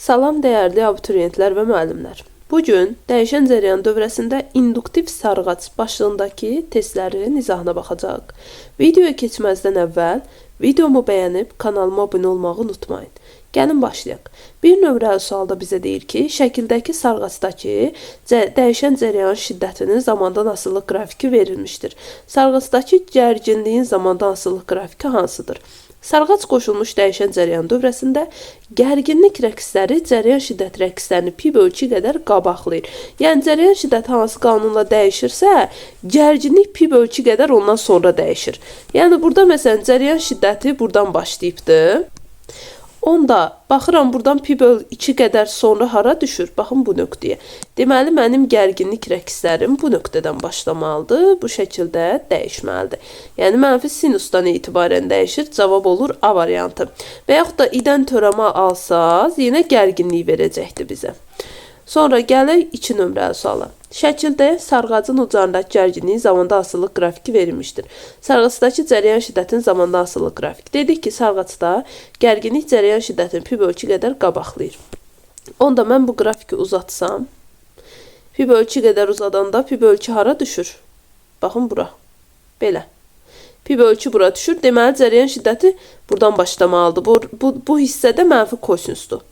Salam dəyərli abituriyentlər və müəllimlər. Bugün dəyişən cərəyan dövrəsində induktiv sarğac başlığındakı testlərin izahına baxacaq. Videoya keçməzdən əvvəl videomu bəyənib kanalıma abunə olmağı unutmayın. Gəlin başlayaq. Bir nömrəli sualda bizə deyir ki, şəkildəki sarğacdakı dəyişən cərəyan şiddətinin zamandan asılılıq qrafiki verilmişdir. Sarğacdakı gərginliyin zamandan asılılıq qrafiki hansıdır? Sarğac qoşulmuş dəyişən cərəyan dövrəsində gərginlik rəqsləri cərəyan şiddət rəqslərini pi bölü 2 qədər qabaqlayır. Yəni cərəyan şiddəti hansı qanunla dəyişirsə, gərginlik pi bölü 2 qədər ondan sonra dəyişir. Yəni burada məsələn cərəyan şiddəti buradan başlayıbdı. Onda baxıram buradan pi bölü 2 qədər sonra hara düşür? Baxın bu nöqtəyə. Deməli mənim gərginlik rəqslərim bu nöqtədən başlamalıdır. Bu şəkildə dəyişməlidir. Yəni mənfi sinusdan etibarən dəyişir. Cavab olur A variantı. Və yaxud da idən törəmə alsaz, yenə gərginlik verəcəkdir bizə. Sonra gələk 2 nömrəli suala. Şəkildə sarğacın uclarındakı gərginliyin zamanda asılılıq qrafiki verilmişdir. Sarğacdakı cərəyan şiddətin zamanda asılılıq qrafiki. Dedik ki, sarğacda gərginlik cərəyan şiddətini pi bölü 2 qədər qabaqlayır. Onda mən bu qrafiki uzatsam, pi bölü 2 qədər uzadanda pi bölü 2 hara düşür? Baxın bura. Belə. Pi bölü 2 bura düşür. Deməli, cərəyan şiddəti buradan başlamalıdır. Bu hissədə mənfi kosinusdur.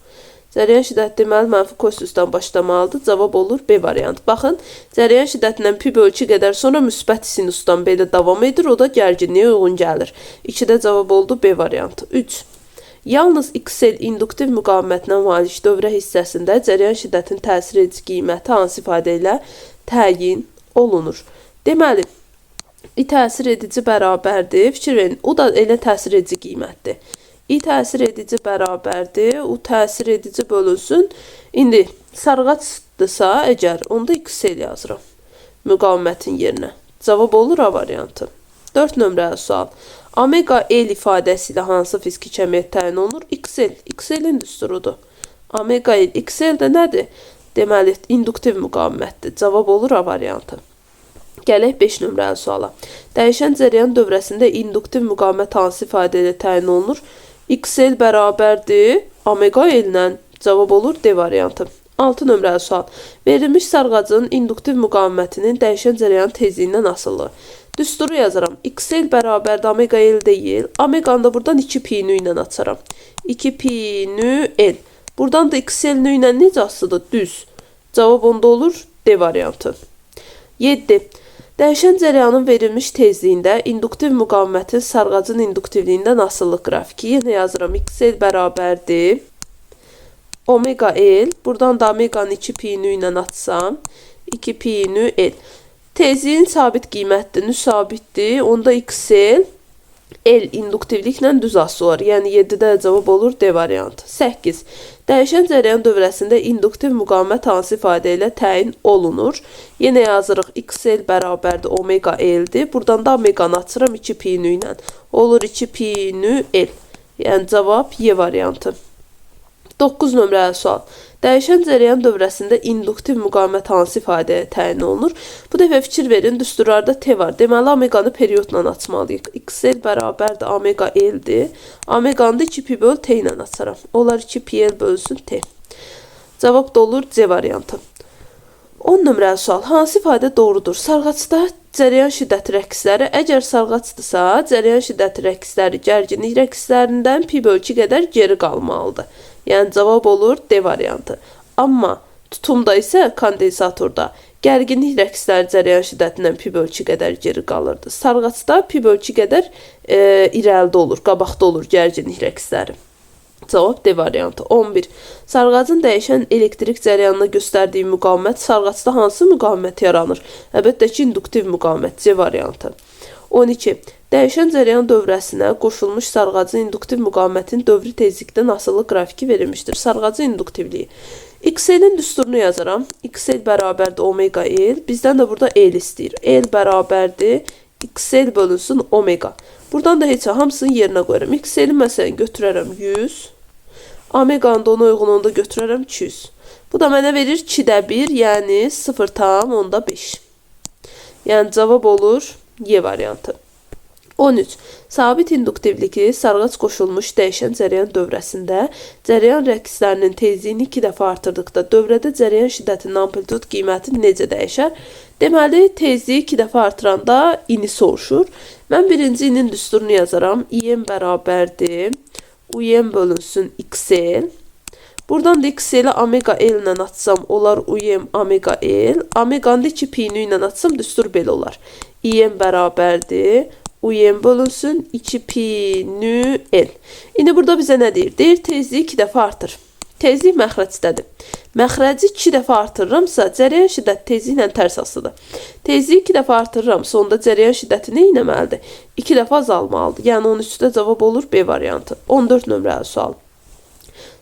Cərəyan şiddəti deməli mənfi kosinusdan başlamalıdır. Cavab olur B variantı. Baxın, cərəyan şiddətindən pi bölü 2 qədər sonra müsbət sinusdan belə davam edir. O da gərginliyə uyğun gəlir. 2-də cavab oldu B variantı. 3. Yalnız XL induktiv müqavimətinə malik dövrə hissəsində cərəyan şiddətin təsir edici qiyməti hansı ifadə ilə təyin olunur? Deməli, I təsir edici bərabərdir. Fikir verin, o da elə təsir edici qiymətdir. I təsir edici bərabərdir. O təsir edici bölünsün. İndi sarğacdırsa əgər, onda XL yazıram. Müqavimətin yerinə. Cavab olur A variantı. 4 nömrəli sual. Omega L ifadəsi ilə hansı fiziki kəmiyyət təyin olunur? XL. XL-in düsturudur. Omega L. XL də nədir? Deməli, induktiv müqavimətdir. Cavab olur A variantı. Gələk 5 nömrəli suala. Dəyişən cərəyan dövrəsində induktiv müqavimət hansı ifadə ilə təyin olunur? XL bərabərdir omega L-lə. Cavab olur D variantı. 6 nömrəli sual. Verilmiş sarğacın induktiv müqavimətinin dəyişən cərəyan tezliyindən asılılığı. Düsturu yazaram. XL bərabərdir omega L deyil. Omeganı da buradan 2 pi nü ilə açaram. 2 pi nü L. Buradan da XL nü ilə necə asılıdır? Düz. Cavab onda olur D variantı. 7. Dəyişən cərəyanın verilmiş tezliyində induktiv müqavimətin sarğacın induktivliyindən asılılıq qrafiki. Yenə yazıram. XL bərabərdir omega L. Buradan da omeganı 2 pi nü ilə açsam. 2 pi nü L. Tezliyin sabit qiymətdir. Nü sabitdir. Onda XL L induktivliklə düz asılı olur. Yəni 7-də cavab olur D variantı. 8. Dəyişən cərəyan dövrəsində induktiv müqavimət hansı ifadə ilə təyin olunur? Yenə yazırıq. XL bərabərdir omega L-dir. Buradan da omeganı açıram 2 pi nü ilə. Olur 2 pi nü L. Yəni cavab Y variantı. 9 nömrəli sual. Dəyişən cərəyan dövrəsində induktiv müqavimət hansı ifadəyə təyin olunur? Bu dəfə fikir verin, düsturlarda T var. Deməli, omeganı periodla açmalıyıq. XL bərabərdir omega L-dir. Omeganı da 2 pi böl T ilə açaram. Olar 2 pi L bölsün T. Cavab da olur C variantı. 10 nömrəli sual. Hansı ifadə doğrudur? Sarğacda cərəyan şiddəti rəqsləri, əgər sarğacdırsa, cərəyan şiddəti rəqsləri gərginlik rəqslərindən pi bölü 2 qədər geri qalmalıdır. Yəni cavab olur D variantı. Amma tutumda isə kondensatorda gərginlik rəqsləri cərəyan şiddətindən pi bölü 2 qədər geri qalırdı. Sarğacda pi bölü 2 qədər irəlidə olur, qabaqda olur gərginlik rəqsləri. Cavab D variantı. 11. Sarğacın dəyişən elektrik cərəyanına göstərdiyi müqavimət sarğacda hansı müqavimət yaranır? Əlbəttə ki, induktiv müqavimət C variantı. 12. Dəyişən cərəyan dövrəsinə qoşulmuş sarğacın induktiv müqavimətin dövrü tezlikdən asılı qrafiki verilmişdir. Sarğacın induktivliyi. XL-in düsturunu yazaram. XL bərabərdir omega L. Bizdən də burada L istəyir. L bərabərdir XL bölünsün omega. Buradan da heç hamısını yerinə qoyuram. XL-i məsələn götürərəm 100. Omeganı da ona uyğun onda götürərəm 200. Bu da mənə verir 2-də 1, yəni 0,5. Yəni cavab olur Y variantı. 13. Sabit induktivlikli sarğac qoşulmuş dəyişən cərəyan dövrəsində cərəyan rəqslərinin tezliyini 2 dəfə artırdıqda dövrədə cərəyan şiddətinin amplitud qiyməti necə dəyişər? Deməli, tezliyi 2 dəfə artıranda ini soruşur. Mən birinci inin düsturunu yazaram. İm bərabərdir. UM bölünsün XL. Buradan da XL-i omega L ilə atsam, olar UM omega L. Omeganı da 2 pi ilə atsam, düstur belə olar. İm bərabərdir. UM bölünsün 2 pi nü L. İndi burada bizə nə deyir? Deyir, tezliyi 2 dəfə artır. Tezlik məxrəcdədir. Məxrəci 2 dəfə artırıramsa, cərəyan şiddəti tezliklə tərs asılıdır. Tezliyi 2 dəfə artırıramsa, onda cərəyan şiddəti nə etməlidir? 2 dəfə azalmalıdır. Yəni 13-də cavab olur B variantı. 14 nömrəli sual.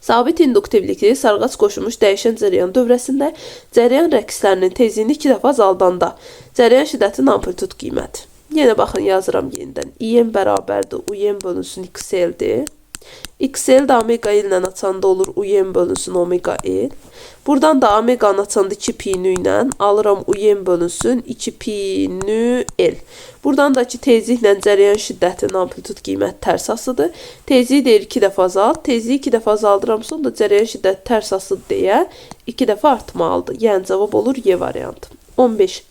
Sabit induktivlikli sarğac qoşulmuş dəyişən cərəyan dövrəsində cərəyan rəqslərinin tezliyini 2 dəfə azaldanda cərəyan şiddətinin amplitud qiyməti. Yenə baxın, yazıram yenidən. İm bərabərdir. UM bölünsün XL-dir. XL də omega L ilə açanda olur UM bölünsün omega L. Buradan da omeganı açanda 2 pi nü ilə alıram UM bölünsün 2 pi nü L. Buradan da ki tezliklə cərəyan şiddətinin amplitud qiyməti tərs asıdır. Tezliyi deyir 2 dəfə azalt. Tezliyi 2 dəfə azaldıram, sonra da cərəyan şiddəti tərs asıdır deyə 2 dəfə artmalıdır. Yəni cavab olur Y variantı. 15.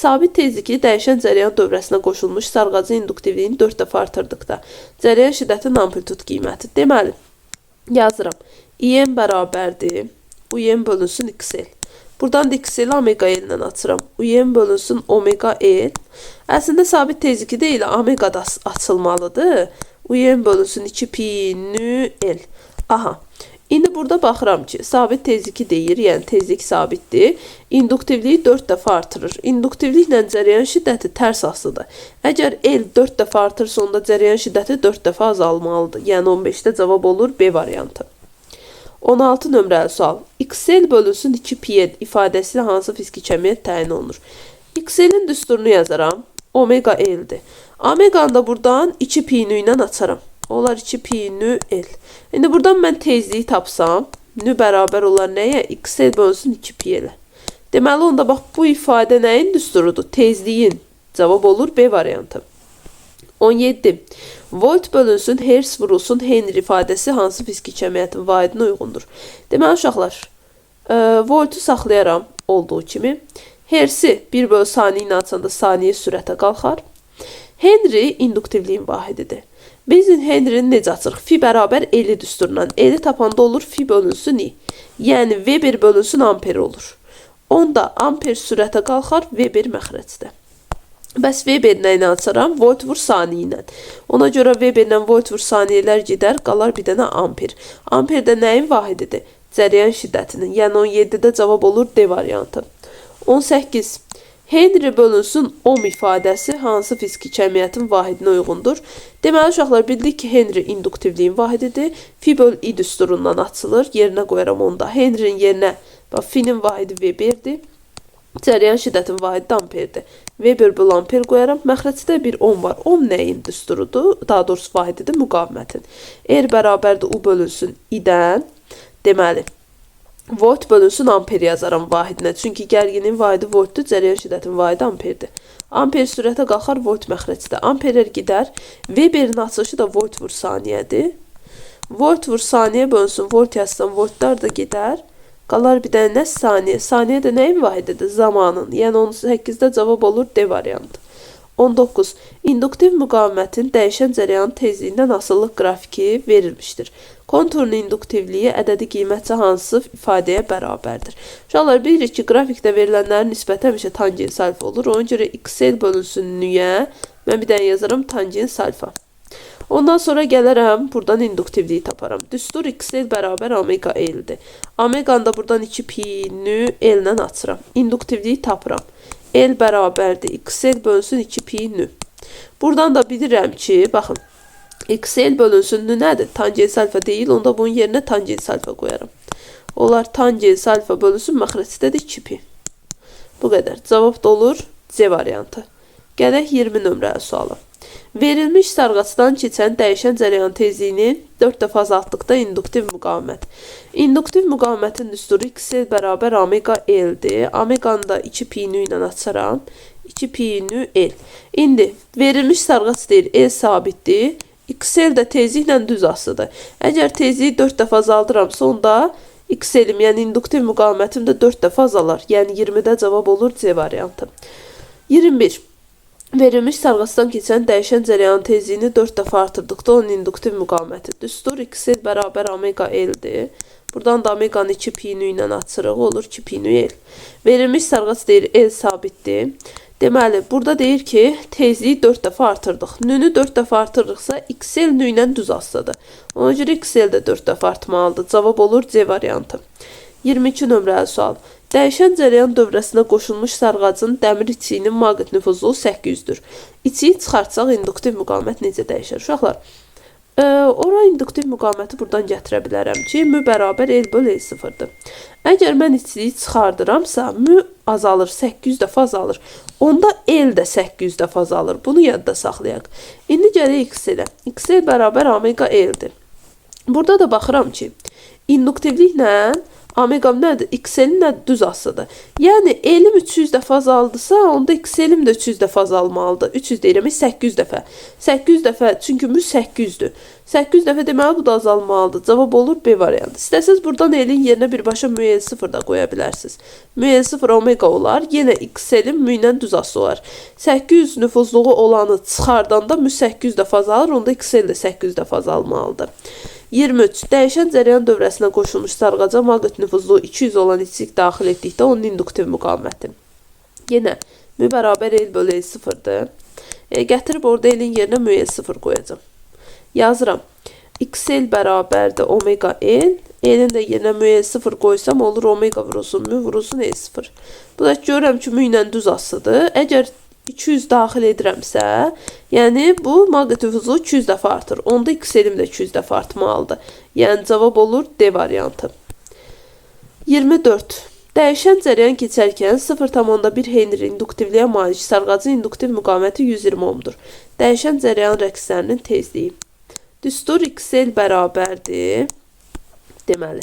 Sabit tezlikli dəyişən cərəyan dövrəsinə qoşulmuş sarğacın induktivliyini 4 dəfə artırdıqda cərəyan şiddətinin amplitud qiyməti. Deməli, yazıram. İm bərabərdir. UM bölünsün XL. Buradan da XL omega L ilə açıram. UM bölünsün omega L. Əslində sabit tezlikli deyil, omega da açılmalıdır. UM bölünsün 2 pi nü L. Aha. İndi burada baxıram ki, sabit tezlikli deyir, yəni tezlik sabitdir. İnduktivliyi 4 dəfə artırır. İnduktivliklə cərəyan şiddəti tərs asılıdır. Əgər L 4 dəfə artırsa, onda cərəyan şiddəti 4 dəfə azalmalıdır. Yəni 15-də cavab olur B variantı. 16 nömrəli sual. XL bölünsün 2 pi ifadəsi ilə hansı fiziki kəmiyyət təyin olunur? XL-in düsturunu yazaram. Omega L-dir. Omeganı da buradan 2 pi ilə açaram. Olar 2 pi nü L. İndi buradan mən tezliyi tapsam, nü bərabər olar nəyə? XL bölünsün 2 pi L. Deməli, onda bax, bu ifadə nəyin düsturudur? Tezliyin. Cavab olur B variantı. 17. Volt bölünsün, hertz vurulsun, Henry ifadəsi hansı fiziki kəmiyyətin vahidinə uyğundur? Deməli, uşaqlar, voltu saxlayaram olduğu kimi. Hertzi 1 bölü saniyə ilə açanda saniyə sürətə qalxar. Henry induktivliyin vahididir. Biz Henry'ni necə açırıq? Fi bərabər L düsturundan. L tapanda olur fi bölünsün I. Yəni Weber bölünsün amper olur. Onda amper sürətə qalxar, Weber məxrəcdə. Bəs Weber nə ilə açaram? Volt vur saniyə ilə. Ona görə Weber ilə volt vur saniyələr gedər, qalar bir dənə amper. Amper də nəyin vahididir? Cərəyan şiddətinin. Yəni 17-də cavab olur D variantı. 18. Henry bölünsün ohm ifadəsi hansı fiziki kəmiyyətin vahidinə uyğundur? Deməli, uşaqlar, bildik ki, Henry induktivliyin vahididir. Fi böl I düsturundan açılır. Yerinə qoyaram onda. Henry'nin yerinə Finin vahidi Weberdir. Cərəyan şiddətin vahidi amperdir. Weber böl amper qoyaram. Məxrəcdə bir ohm var. Ohm nəyin düsturudur? Daha doğrusu vahididir müqavimətin. R bərabərdir U bölünsün I-dən. Deməli, volt bölünsün amper yazaram vahidinə. Çünki gərginin vahidi voltdur, cərəyan şiddətin vahidi amperdir. Amper sürətə qalxar, volt məxrəcdə. Amperlər gedər. Weberin açılışı da volt vur saniyədir. Volt vur saniyə bölünsün, volt yazsam, voltlar da gedər. Qalar bir dənə saniyə. Saniyə də nəyin vahididir? Zamanın. Yəni 18-də cavab olur D variantı. 19. İnduktiv müqavimətin dəyişən cərəyan tezliyindən asıllıq qrafiki verilmişdir. Konturun induktivliyi ədədi qiymətçi hansı ifadəyə bərabərdir? Uşaqlar, bilirik ki, qrafikdə verilənlərin nisbəti həmişə tangent alfa olur. Ona görə XL bölünsün nüyə, mən bir dənə yazarım tangent alfa. Ondan sonra gələrəm, buradan induktivliyi taparam. Düstur XL bərabər omega L-dir. Omeganı da buradan 2 pi nü L-lə açıram. İnduktivliyi tapıram. L bərabərdir. XL bölünsün 2 pi nü. Buradan da bilirəm ki, baxın, XL bölünsün nü nədir? Tangent alfa deyil, onda bunun yerinə tangent alfa qoyaram. Olar tangent alfa bölünsün, məxrəcdədir 2 pi. Bu qədər. Cavab da olur C variantı. Gələk 20 nömrəli suala. Verilmiş sarğacdan keçən dəyişən cərəyan tezliyini 4 dəfə azaltdıqda induktiv müqavimət. İnduktiv müqavimətin düsturu XL bərabər omega L-dir. Omeganı da 2 pi nü ilə açaram. 2 pi nü L. İndi verilmiş sarğac deyir L sabitdir. XL də tezliklə düz asıdır. Əgər tezliyi 4 dəfə azaldıramsa, onda XL-im, yəni induktiv müqavimətim də 4 dəfə azalar. Yəni 20-də cavab olur C variantı. 21. Verilmiş sarğacdan keçən dəyişən cərəyan tezliyini 4 dəfə artırdıqda onun induktiv müqaviməti. Düstur XL bərabər omega L-dir. Buradan da omeganı 2 pi nü ilə açırıq, olur 2 pi nü L. Verilmiş sarğac deyir L sabitdir. Deməli, burada deyir ki, tezliyi 4 dəfə artırdıq. Nünü 4 dəfə artırırıqsa, XL nü ilə düz asıdır. Ona görə XL də 4 dəfə artmalıdır. Cavab olur C variantı. 22 nömrəli sual. Dəyişən cərəyan dövrəsinə qoşulmuş sarğacın dəmir içiyinin maqnit nüfuzluğu 800-dür. İçiyi çıxartsaq, induktiv müqavimət necə dəyişər? Uşaqlar, ora induktiv müqaviməti buradan gətirə bilərəm ki, mü bərabər L böl L0-dır. Əgər mən içliyi çıxardıramsa, mü azalır, 800 dəfə azalır. Onda L də 800 dəfə azalır. Bunu yadda saxlayaq. İndi gələk XL-ə. XL bərabər omega L-dir. Burada da baxıram ki, induktivliklə omegam nədir? XL-in nədir? Düz asıdır. Yəni, L-im 300 dəfə azaldısa, onda XL-im də 300 dəfə azalmalıdır. 300 deyirəm, 800 dəfə. 800 dəfə, çünki mü 800-dür. 800 dəfə deməli, bu da azalmalıdır. Cavab olur B variantı. İstəsəz, buradan L-in yerinə birbaşa mü L0 da qoya bilərsiniz. Mü L0 omega olar, yenə XL-in mü ilə düz ası olar. 800 nüfuzluğu olanı çıxardanda mü 800 dəfə azalır, onda XL də 800 dəfə azalmalıdır. 23. Dəyişən cərəyan dövrəsinə qoşulmuş sarğaca maqnit nüfuzluğu 200 olan içlik daxil etdikdə onun induktiv müqaviməti. Yenə mü bərabər L bölü L0-dır. Gətirib orada L-in yerinə mü L0 qoyacam. Yazıram. XL bərabərdir omega L. L-in də yerinə mü L0 qoysam olur omega vurulsun mü vurulsun L0. Bu da görürəm ki, mü ilə düz asıdır. Əgər 200 daxil edirəmsə, yəni bu maqnit nüfuzluğu 200 dəfə artır. Onda XL-im də 200 dəfə artmalıdır. Yəni cavab olur D variantı. 24. Dəyişən cərəyan keçərkən 0,1 Henry induktivliyə malik sarğacın induktiv müqaviməti 120 ohmdur. Dəyişən cərəyan rəqslərinin tezliyi. Düstur XL bərabərdir. Deməli,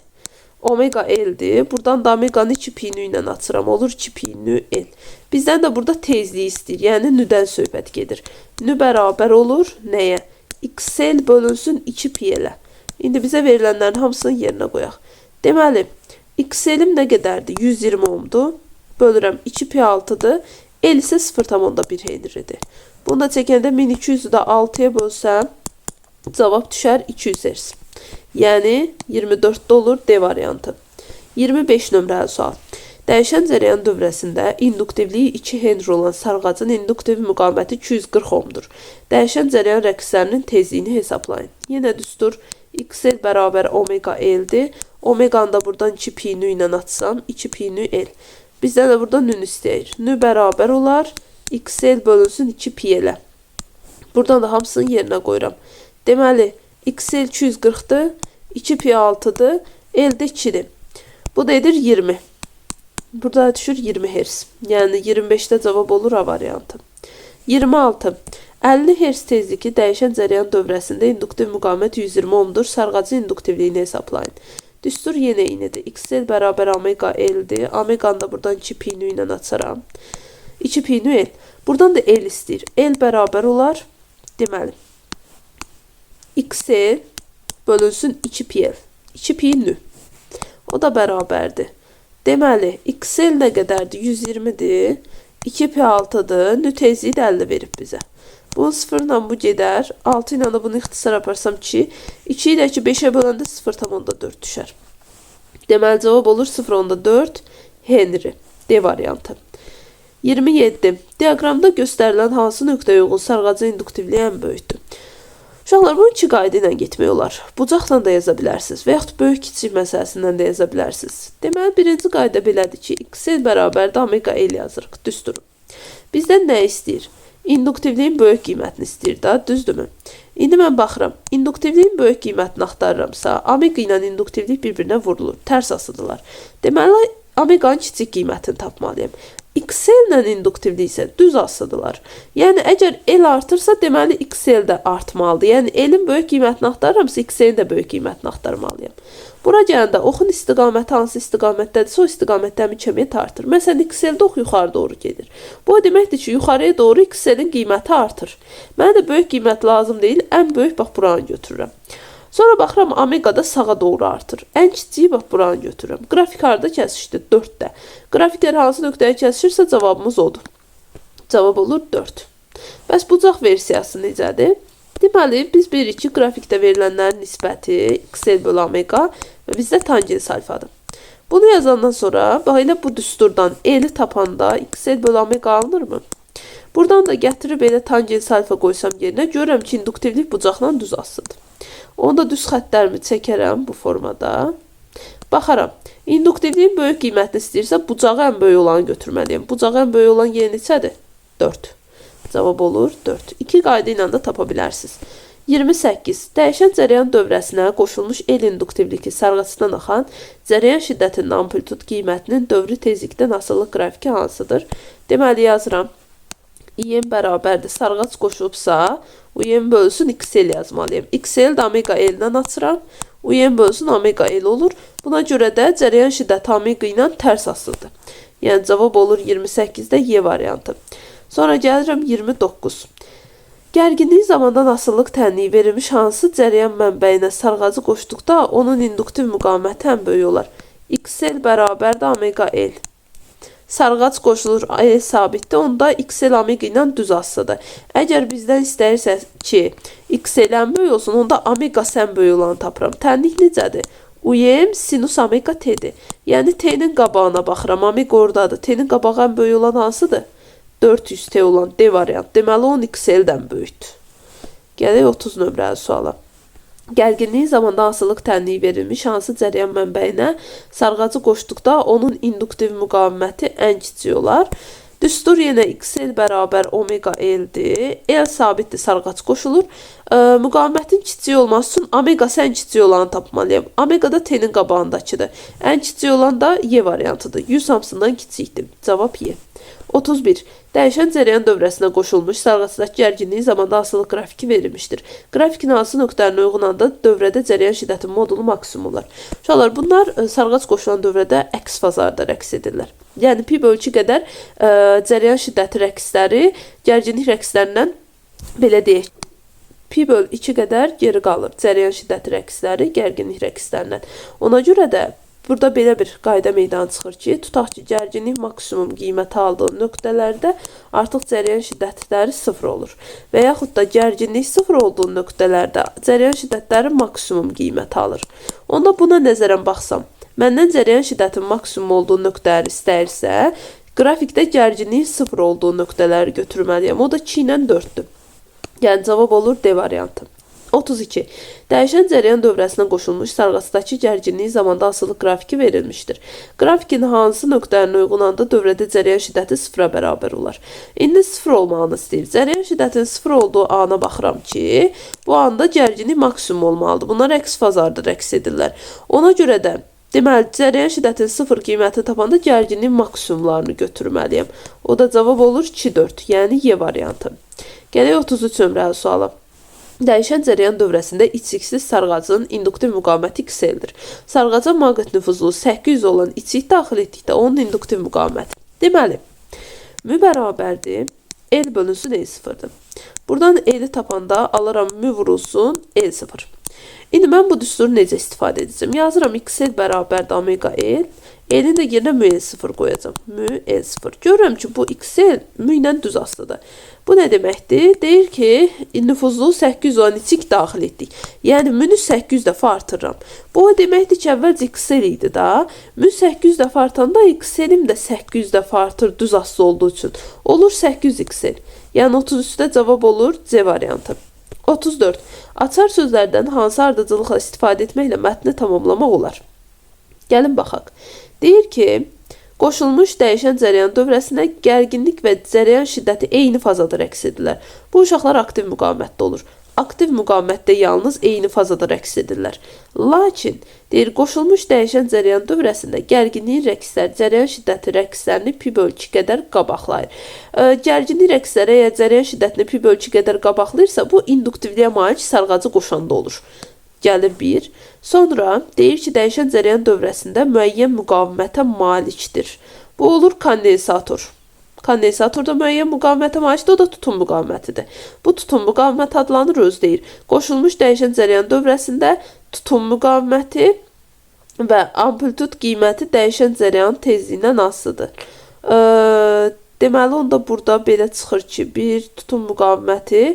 omega L-dir. Buradan da omeganı 2 pi nü ilə açıram. Olur 2 pi nü L. Bizdən də burada tezliyi istəyir. Yəni nüdən söhbət gedir. Nü bərabər olur nəyə? XL bölünsün 2 pi L-ə. İndi bizə verilənlərin hamısını yerinə qoyaq. Deməli, XL-im nə qədərdir? 120 ohmdur. Bölürəm 2 pi 6-dır. L isə 0,1 Henry'dir. Bunu da çəkəndə 1200-ü də 6-ya bölsəm, cavab düşər 200 Hz. Yəni 24-də olur D variantı. 25 nömrəli sual. Dəyişən cərəyan dövrəsində induktivliyi 2 Henry olan sarğacın induktiv müqaviməti 240 ohmdur. Dəyişən cərəyan rəqslərinin tezliyini hesablayın. Yenə düstur XL bərabər omega L-dir. Omeganı da buradan 2 pi nü ilə açsam 2 pi nü L. Bizdən də burada nün istəyir. Nü bərabər olar XL bölünsün 2 pi L-ə. Buradan da hamısını yerinə qoyuram. Deməli, XL 240-dır, 2 pi 6-dır, L də 2-dir. Bu da edir 20. Burada düşür 20 Hz. Yəni 25-də cavab olur A variantı. 26. 50 Hz tezliki dəyişən cərəyan dövrəsində induktiv müqavimət 120 ohmdur. Sarğacı induktivliyini hesablayın. Düstur yenə eynidir. XL bərabər omega L-dir. Omeganı da buradan 2 pi nü ilə açaram. 2 pi nü L. Buradan da L istəyir. L bərabər olar. Deməli, XL bölünsün 2 pi L. 2 pi nü. O da bərabərdir. Deməli, XL nə qədərdir? 120-dir. 2 pi 6-dır. Nü tezliyi də 50 verib bizə. Bunun 0 ilə bu gedər. 6 ilə də bunu ixtisar aparsam 2. 2 ilə ki 5-ə böləndə 0,4 düşər. Deməli, cavab olur 0,4 Henry. D variantı. 27. Diaqramda göstərilən hansı nöqtəyə uyğun sarğacın induktivliyi ən böyükdür? Uşaqlar, bunu 2 qayda ilə getmək olar. Bucaqla da yaza bilərsiniz və yaxud böyük-kiçik məsələsindən də yaza bilərsiniz. Deməli, birinci qayda belədir ki, XL bərabərdə omega L yazırıq. Düzdür. Bizdən nə istəyir? İnduktivliyin böyük qiymətini istəyir da, düzdürmü? İndi mən baxıram. İnduktivliyin böyük qiymətini axtarıramsa, omega ilə induktivlik bir-birinə vurulur. Tərs asıdırlar. Deməli, omeganın kiçik qiymətini tapmalıyım. XL ilə induktivlik isə düz asıdırlar. Yəni əgər L artırsa, deməli XL də artmalıdır. Yəni L-in böyük qiymətini axtarıramsa, XL-in də böyük qiymətini axtarmalıyam. Bura gələndə oxun istiqaməti hansı istiqamətdədirsə, o istiqamətdə həmin kəmiyyət artır. Məsələn, XL-də ox yuxarı doğru gedir. Bu deməkdir ki, yuxarıya doğru XL-in qiyməti artır. Mənə də böyük qiymət lazım deyil, ən böyük bax buranı götürürəm. Sonra baxıram, omega da sağa doğru artır. Ən kiçiyi bax buranı götürürəm. Qrafik harada kəsişdi? 4-də. Qrafiklər hansı nöqtəyə kəsişirsə cavabımız odur. Cavab olur 4. Bəs bucaq versiyası necədir? Deməli, biz bilirik ki, qrafikdə verilənlərin nisbəti XL bölü omega və bizdə tangent alfadır. Bunu yazandan sonra, bax elə bu düsturdan L-i tapanda XL bölü omega alınırmı? Buradan da gətirib elə tangent alfa qoysam yerinə, görürəm ki, induktivlik bucaqla düz asıdır. Onu da düz xəttlərimi çəkərəm bu formada. Baxaram, induktivliyin böyük qiymətini istəyirsə, bucağı ən böyük olanı götürməliyim. Bucağı ən böyük olan yer neçədir? 4. Cavab olur 4. 2 qayda ilə də tapa bilərsiniz. 28. Dəyişən cərəyan dövrəsinə qoşulmuş L induktivliki sarğısından axan cərəyan şiddətinin amplitud qiymətinin dövrü tezlikdən asıllıq qrafiki hansıdır? Deməli yazıram. İM bərabərdir. Sarğac qoşulubsa, UM bölsün XL yazmalıyım. XL də omega L-dən açıram. UM bölsün omega L olur. Buna görə də cərəyan şiddəti omega ilə tərs asıldır. Yəni cavab olur 28-də Y variantı. Sonra gəlirəm 29. Gərginlik zamandan asıllıq tənliyi verilmiş hansı cərəyan mənbəyinə sarğacı qoşduqda onun induktiv müqaviməti ən böyük olar. XL bərabərdir omega L. Sarğac qoşulur, L sabitdir, onda XL omega ilə düz asıdır. Əgər bizdən istəyirsə ki, XL ən böyük olsun, onda omega ən böyük olanı tapıram. Tənlik necədir? UM sinus omega T'dir. Yəni T'nin qabağına baxıram, omega oradadır. T'nin qabağı ən böyük olan hansıdır? 400T olan D variant. Deməli, 10 XL-dən böyükdür. Gələk 30 nömrəli suala. Gərginliyin zamanda asıllıq tənliyi verilmiş hansı cərəyan mənbəyinə sarğacı qoşduqda onun induktiv müqaviməti ən kiçik olar. Düstur yenə XL bərabər omega L-dir. L sabitdir, sarğac qoşulur. Müqavimətin kiçik olması üçün omega ən kiçik olanı tapmalıyam. Omega da T'nin qabağındakıdır. Ən kiçik olan da Y variantıdır. 100 hamısından kiçikdir. Cavab Y. 31. Dəyişən cərəyan dövrəsinə qoşulmuş sarğacıdakı gərginliyi zamanda asıllıq qrafiki verilmişdir. Grafikin hansı nöqtərinə uyğun anda dövrədə cərəyan şiddətinin modulu maksimum olar. Uşaqlar, bunlar sarğac qoşulan dövrədə əks fazarda rəqs edirlər. Yəni pi bölü 2 qədər cərəyan şiddəti rəqsləri gərginlik rəqslərindən belə deyək. Pi bölü 2 qədər geri qalır cərəyan şiddəti rəqsləri gərginlik rəqslərindən. Ona görə də burada belə bir qayda meydana çıxır ki, tutaq ki, gərginlik maksimum qiyməti aldığı nöqtələrdə artıq cərəyan şiddətləri 0 olur. Və yaxud da gərginlik 0 olduğu nöqtələrdə cərəyan şiddətləri maksimum qiyməti alır. Onda buna nəzərən baxsam, məndən cərəyan şiddətin maksimum olduğu nöqtələri istəyirsə, qrafikdə gərginlik 0 olduğu nöqtələri götürməliyəm. O da 2 ilə 4-dür. Yəni cavab olur D variantı. 32. Dəyişən cərəyan dövrəsinə qoşulmuş sarğacıdakı gərginliyi zamanda asıllıq qrafiki verilmişdir. Grafikin hansı nöqtərinə uyğun anda dövrədə cərəyan şiddəti 0-a bərabər olar. İndi 0 olmağını istəyir. Cərəyan şiddətinin 0 olduğu ana baxıram ki, bu anda gərginlik maksimum olmalıdır. Bunlar əks fazarda rəqs edirlər. Ona görə də deməli, cərəyan şiddətin 0 qiyməti tapanda gərginlik maksimumlarını götürməliyəm. O da cavab olur 2-4, yəni Y variantı. Gələk 33 nömrəli suala. Dəyişən cərəyan dövrəsində içiksiz sarğacın induktiv müqaviməti XL-dir. Sarğaca maqnit nüfuzlu 800 olan içik daxil etdikdə onun induktiv müqaviməti. Deməli, mü bərabərdir, L bölünsün L0-dır. Buradan L-i tapanda alıram mü vurulsun L0. İndi mən bu düsturu necə istifadə edəcəm? Yazıram XL bərabərdir omega L. L-in də yerinə mü L0 qoyacam. Mü L0. Görürəm ki, bu XL mü ilə düz asılıdır. Bu nə deməkdir? Deyir ki, nüfuzlu 800 olan içik daxil etdik. Yəni, münü 800 dəfə artırıram. Bu deməkdir ki, əvvəlcə XL idi da. Mün 800 dəfə artanda XL-im də 800 dəfə artır düz asılı olduğu üçün. Olur 800 XL. Yəni, 33-də cavab olur C variantı. 34. Açar sözlərdən hansı ardıcılıqla istifadə etməklə mətni tamamlamaq olar? Gəlin baxaq. Deyir ki, qoşulmuş dəyişən cərəyan dövrəsinə gərginlik və cərəyan şiddəti eyni fazada rəqs edirlər. Bu uşaqlar aktiv müqavimətdə olur. aktiv müqavimətdə yalnız eyni fazada rəqs edirlər. Lakin, deyir, qoşulmuş dəyişən cərəyan dövrəsində gərginliyin rəqsləri cərəyan şiddəti rəqslərini pi/2 qədər qabaqlayır. Gərginlik rəqsləri əgər cərəyan şiddətini pi/2 qədər qabaqlayırsa, bu induktivliyə malik sarğacı qoşanda olur. Gəlir 1. Sonra deyir ki, dəyişən cərəyan dövrəsində müəyyən müqavimətə malikdir. Bu olur kondensator. Kondensator da müəyyən müqavimətə malikdir, o da tutum müqavimətidir. Bu tutum müqavimət adlanır, öz deyir. Qoşulmuş dəyişən cərəyan dövrəsində tutum müqaviməti və amplitud qiyməti dəyişən cərəyan tezliyindən asılıdır. Deməli, onda burada belə çıxır ki, bir tutum müqaviməti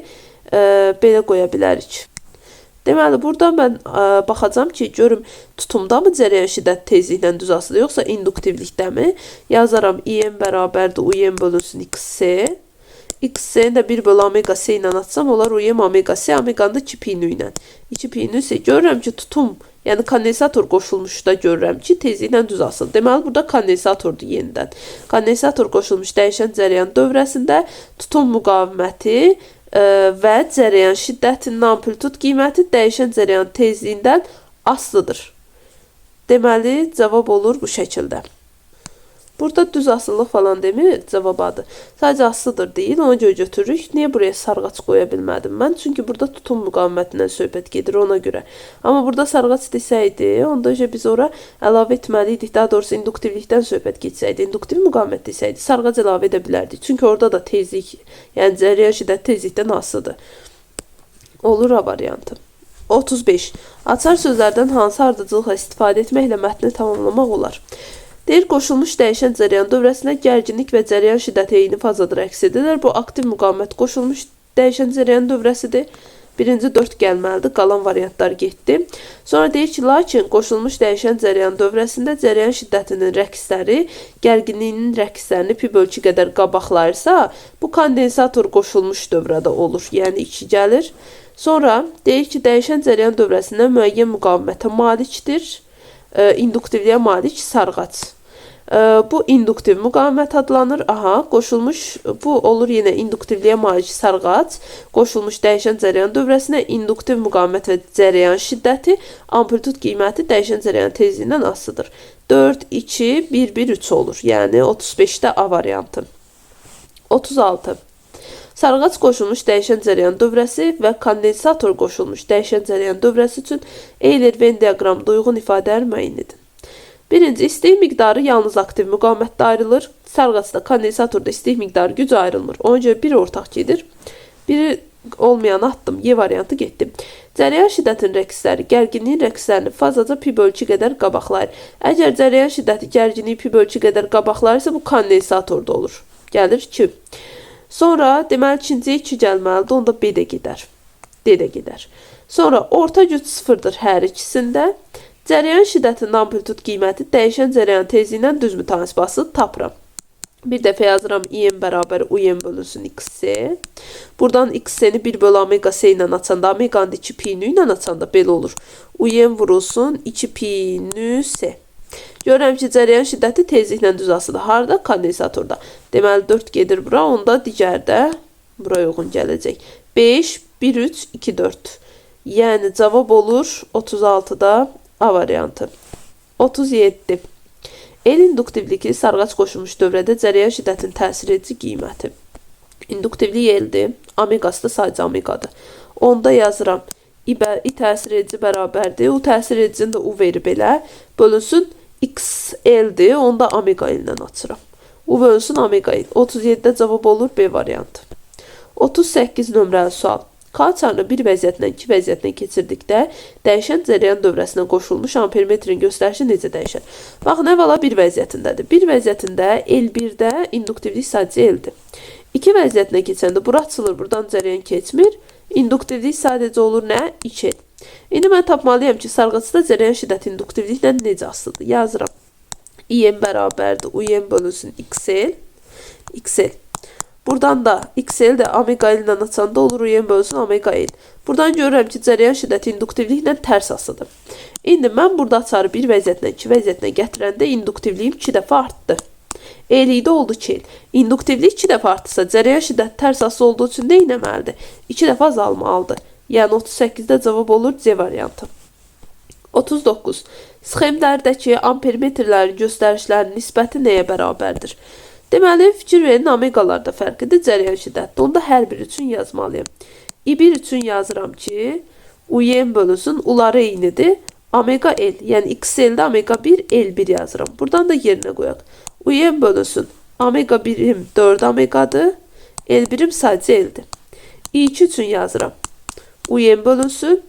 belə qoya bilərik. Deməli, burada mən baxacam ki, görüm tutumda mı cərəyan şiddət tezliklə düz asılı, yoxsa induktivlikdə mi? Yazaram IM bərabərdir UM bölünsün XC. XC-ni də 1 bölü omega C ilə atsam, olar UM omega C, omeganı da 2 pi nü ilə. 2 pi nü isə görürəm ki, tutum, yəni kondensator qoşulmuşda görürəm ki, tezliklə düz asılı. Deməli, burada kondensatordur yenidən. Kondensator qoşulmuş dəyişən cərəyan dövrəsində tutum müqaviməti və cərəyan şiddətinin amplitud qiyməti dəyişən cərəyan tezliyindən asılıdır. Deməli, cavab olur bu şəkildə. Burada düz asılılıq falan demir, cavab adı. Sadəcə asılıdır deyil, ona görə götürürük. Niyə buraya sarğaç qoya bilmədim mən? Çünki burada tutum müqavimətindən söhbət gedir ona görə. Amma burada sarğaç desəydi, onda biz ora əlavə etməliydik. Daha doğrusu induktivlikdən söhbət geçsəydi, induktiv müqavimət desəydi, sarğac əlavə edə bilərdik. Çünki orada da tezlik, yəni cərəyan şiddət tezlikdən asılıdır. Olur A variantı. 35. Açar sözlərdən hansı ardıcılıqla istifadə etməklə mətni tamamlamaq olar? Deyir, qoşulmuş dəyişən cərəyan dövrəsində gərginlik və cərəyan şiddəti eyni fazada rəqs edirlər. Bu aktiv müqavimət qoşulmuş dəyişən cərəyan dövrəsidir. Birinci 4 gəlməlidir, qalan variantlar getdi. Sonra deyir ki, lakin qoşulmuş dəyişən cərəyan dövrəsində cərəyan şiddətinin rəqsləri gərginliyinin rəqslərini pi/2 qədər qabaqlayırsa, bu kondensator qoşulmuş dövrədə olur. Yəni 2 gəlir. Sonra deyir ki, dəyişən cərəyan dövrəsində müəyyən müqavimətə malikdir. İnduktivliyə malik sarğac. Bu induktiv müqavimət adlanır. Aha, qoşulmuş, bu olur yenə induktivliyə malik sarğac. Qoşulmuş dəyişən cərəyan dövrəsinə induktiv müqavimət və cərəyan şiddəti, amplitud qiyməti dəyişən cərəyan tezliyindən asılıdır. 4, 2, 1, 1, 3 olur. Yəni 35-də A variantı. 36. Sarğac qoşulmuş dəyişən cərəyan dövrəsi və kondensator qoşulmuş dəyişən cərəyan dövrəsi üçün Euler-Venn diaqramında uyğun ifadələr müəyyən edin. Birinci, istik miqdarı yalnız aktiv müqavimətdə ayrılır. Sarğacda, kondensatorda istik miqdarı güc ayrılmır. Ona görə biri ortaq gedir. Biri olmayan atdım. Y variantı getdi. Cərəyan şiddətin rəqsləri gərginliyin rəqslərini fazaca pi/2 qədər qabaqlayır. Əgər cərəyan şiddəti gərginliyi pi/2 qədər qabaqlayırsa, bu kondensatorda olur. Gəlir 2. Sonra deməli ikinciyə 2 gəlməlidir, onda B də gedər. D də gedər. Sonra orta güc 0-dır hər ikisində. Cərəyan şiddətinin amplitud qiyməti dəyişən cərəyan tezliyindən düz mütənasib asılı tapıram. Bir dəfə yazıram IM bərabər UM bölünsün XC. Buradan XC-ni 1 bölü omega C ilə açanda, omeganı 2 pi nü ilə açanda belə olur. UM vurulsun 2 pi nü C. Görürəm ki, cərəyan şiddəti tezliklə düz asılıdır. Harada? Kondensatorda. Deməli 4 gedir bura, onda digərdə bura uyğun gələcək. 5, 1, 3, 2, 4. Yəni cavab olur 36-da A variantı. 37. El induktivliki sarğac qoşulmuş dövrədə cərəyan şiddətin təsir edici qiyməti. İnduktivlik eldir. Omegası da sadəcə omegadır. Onda yazıram. I təsir edici bərabərdir. U təsir edicini də U verib elə. Bölünsün XL-dir. Onda omega ilə açıram. U bölünsün omega il. 37-də cavab olur B variantı. 38 nömrəli sual. K çarını bir vəziyyətindən 2 vəziyyətinə keçirdikdə dəyişən cərəyan dövrəsinə qoşulmuş ampermetrin göstərişi necə dəyişər? Baxın, əvvəla bir vəziyyətindədir. Bir vəziyyətində L1-də induktivlik sadəcə L-dir. 2 vəziyyətinə keçəndə bura açılır, buradan cərəyan keçmir. İnduktivlik sadəcə olur nə? 2L. İndi mən tapmalıyam ki, sarğacda cərəyan şiddəti induktivliklə necə asılıdır? Yazıram. IM bərabərdir. UM bölünsün XL. XL. Buradan da XL də omega ilə açanda olur UM bölünsün omega L. Buradan görürəm ki, cərəyan şiddəti induktivliklə tərs asılıdır. İndi mən burada açarı bir vəziyyətinə 2 vəziyyətinə gətirəndə induktivliyim 2 dəfə artdı. L-də oldu 2L. İnduktivlik 2 dəfə artsa, cərəyan şiddəti tərs asılı olduğu üçün nə etməlidir? 2 dəfə azalmalıdır. Yəni 38-də cavab olur C variantı. 39. Sxemlərdəki ampermetrlərin göstərişlərinin nisbəti nəyə bərabərdir? Deməli, fikir verin, omeqalarda fərqidir, cəryan şiddəti. Onda hər biri üçün yazmalıyım. I1 üçün yazıram ki, UM bölünsün, uları eynidir. Omega L, yəni XL-də omega 1, L1 yazıram. Buradan da yerinə qoyaq. UM bölünsün, omega 1'im 4 omegadır, L1'im sadəcə L-dir. I2 üçün yazıram. UM bölünsün,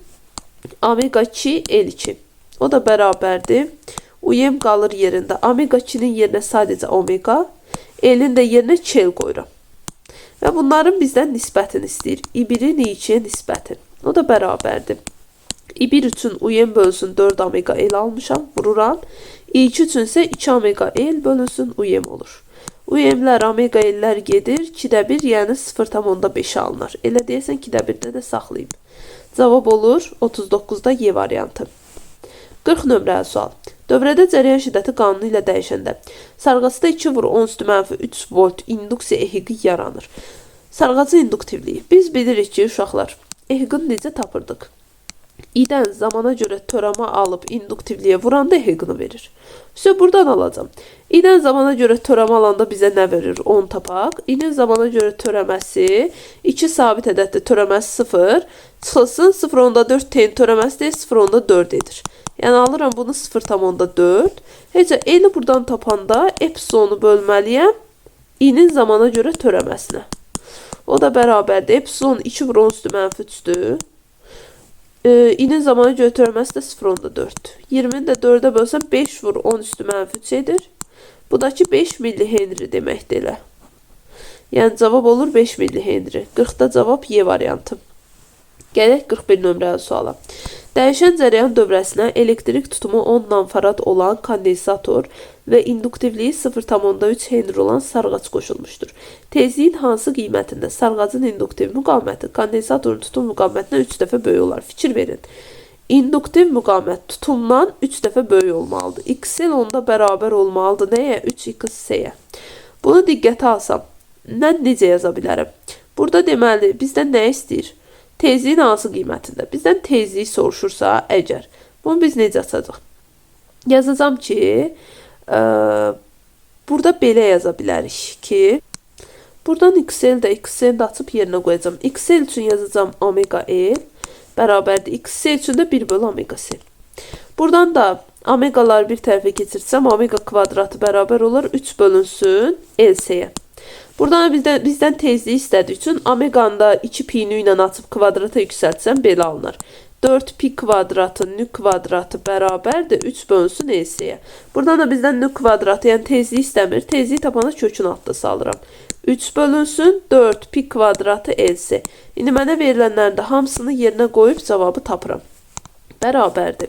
omega 2, L2. O da bərabərdir. UM qalır yerində. Omega 2'nin yerinə sadəcə omega, L'in də yerinə 2L qoyuram. Və bunların bizdən nisbətini istəyir. I1'in I2'ye nisbəti. O da bərabərdir. I1 üçün UM bölünsün 4 omega L almışam, vururam. I2 üçün isə 2 omega L bölünsün UM olur. UM'lər omega L'lər gedir, 2'də 1, yəni 0,5 alınır. Elə deyəsən 2'də 1'də də saxlayayım. Cavab olur 39'da Y variantı. 40 nömrəli sual. Dövrədə cəryan şiddəti qanunu ilə dəyişəndə sarğacda 2/10⁻³ volt induksiya ehiqi yaranır. Sarğacın induktivliyi. Biz bilirik ki, uşaqlar, ehiqini necə tapırdıq? İdən zamana görə törəmə alıb induktivliyə vuranda ehiqini verir. İşte buradan alacağım. İdən zamana görə törəmə alanda bizə nə verir? 10 tapaq. İnin zamana görə törəməsi 2 sabit ədəddir, törəməsi 0. Çıxılsın 0,4 ten törəməsi deyil, 0,4 edir. Yəni alıram bunu 0,4. Heca L'ni buradan tapanda epsilonu bölməliyəm İ'nin zamana görə törəməsinə. O da bərabərdir. Epsilon 2/10⁻3'dür. İ'nin zamana görə törəməsi də 0,4. 20'ni də 4'ə bölsəm 5/10⁻3 edir. Bu da ki 5 millihenri deməkdir elə. Yəni cavab olur 5 millihenri. 40'da cavab Y variantı. Gələk 41 nömrəli suala. Dəyişən cəryan dövrəsinə elektrik tutumu 10 nanfarad olan kondensator və induktivliyi 0,3 henri olan sarğac qoşulmuşdur. Tezliyin hansı qiymətində sarğacın induktiv müqaməti kondensatorun tutum müqamətinə 3 dəfə böyük olar? Fikir verin. İnduktiv müqamət tutumdan 3 dəfə böyük olmalıdır. XL onda bərabər olmalıdır. Nəyə? 3XC-yə. Bunu diqqətə alsam, mən necə yaza bilərəm? Burada deməli, bizdən nə istəyir? Tezliyin hansı qiymətində? Bizdən tezliyi soruşursa, əgər. Bunu biz necə açacaq? Yazacağım ki, burada belə yaza bilərik ki, buradan XL-də açıb yerinə qoyacağım. XL üçün yazacağım omega L, bərabərdir. XC üçün də 1/omega C. Buradan da omegalar bir tərəfə keçirsəm, omega kvadratı bərabər olur 3 bölünsün LC-yə. Buradan bizdən tezliyi istədiyi üçün omeganı da 2 pi-ni ilə açıb kvadrata yüksəltsəm belə alınır. 4 pi kvadratı nü kvadratı bərabərdir 3 bölünsün LC-yə. Buradan da bizdən nü kvadratı, yəni tezliyi istəmir. Tezliyi tapana kökün altında salıram. 3 bölünsün 4 pi kvadratı LC. İndi mənə verilənlərin də hamısını yerinə qoyub cavabı tapıram. Bərabərdir.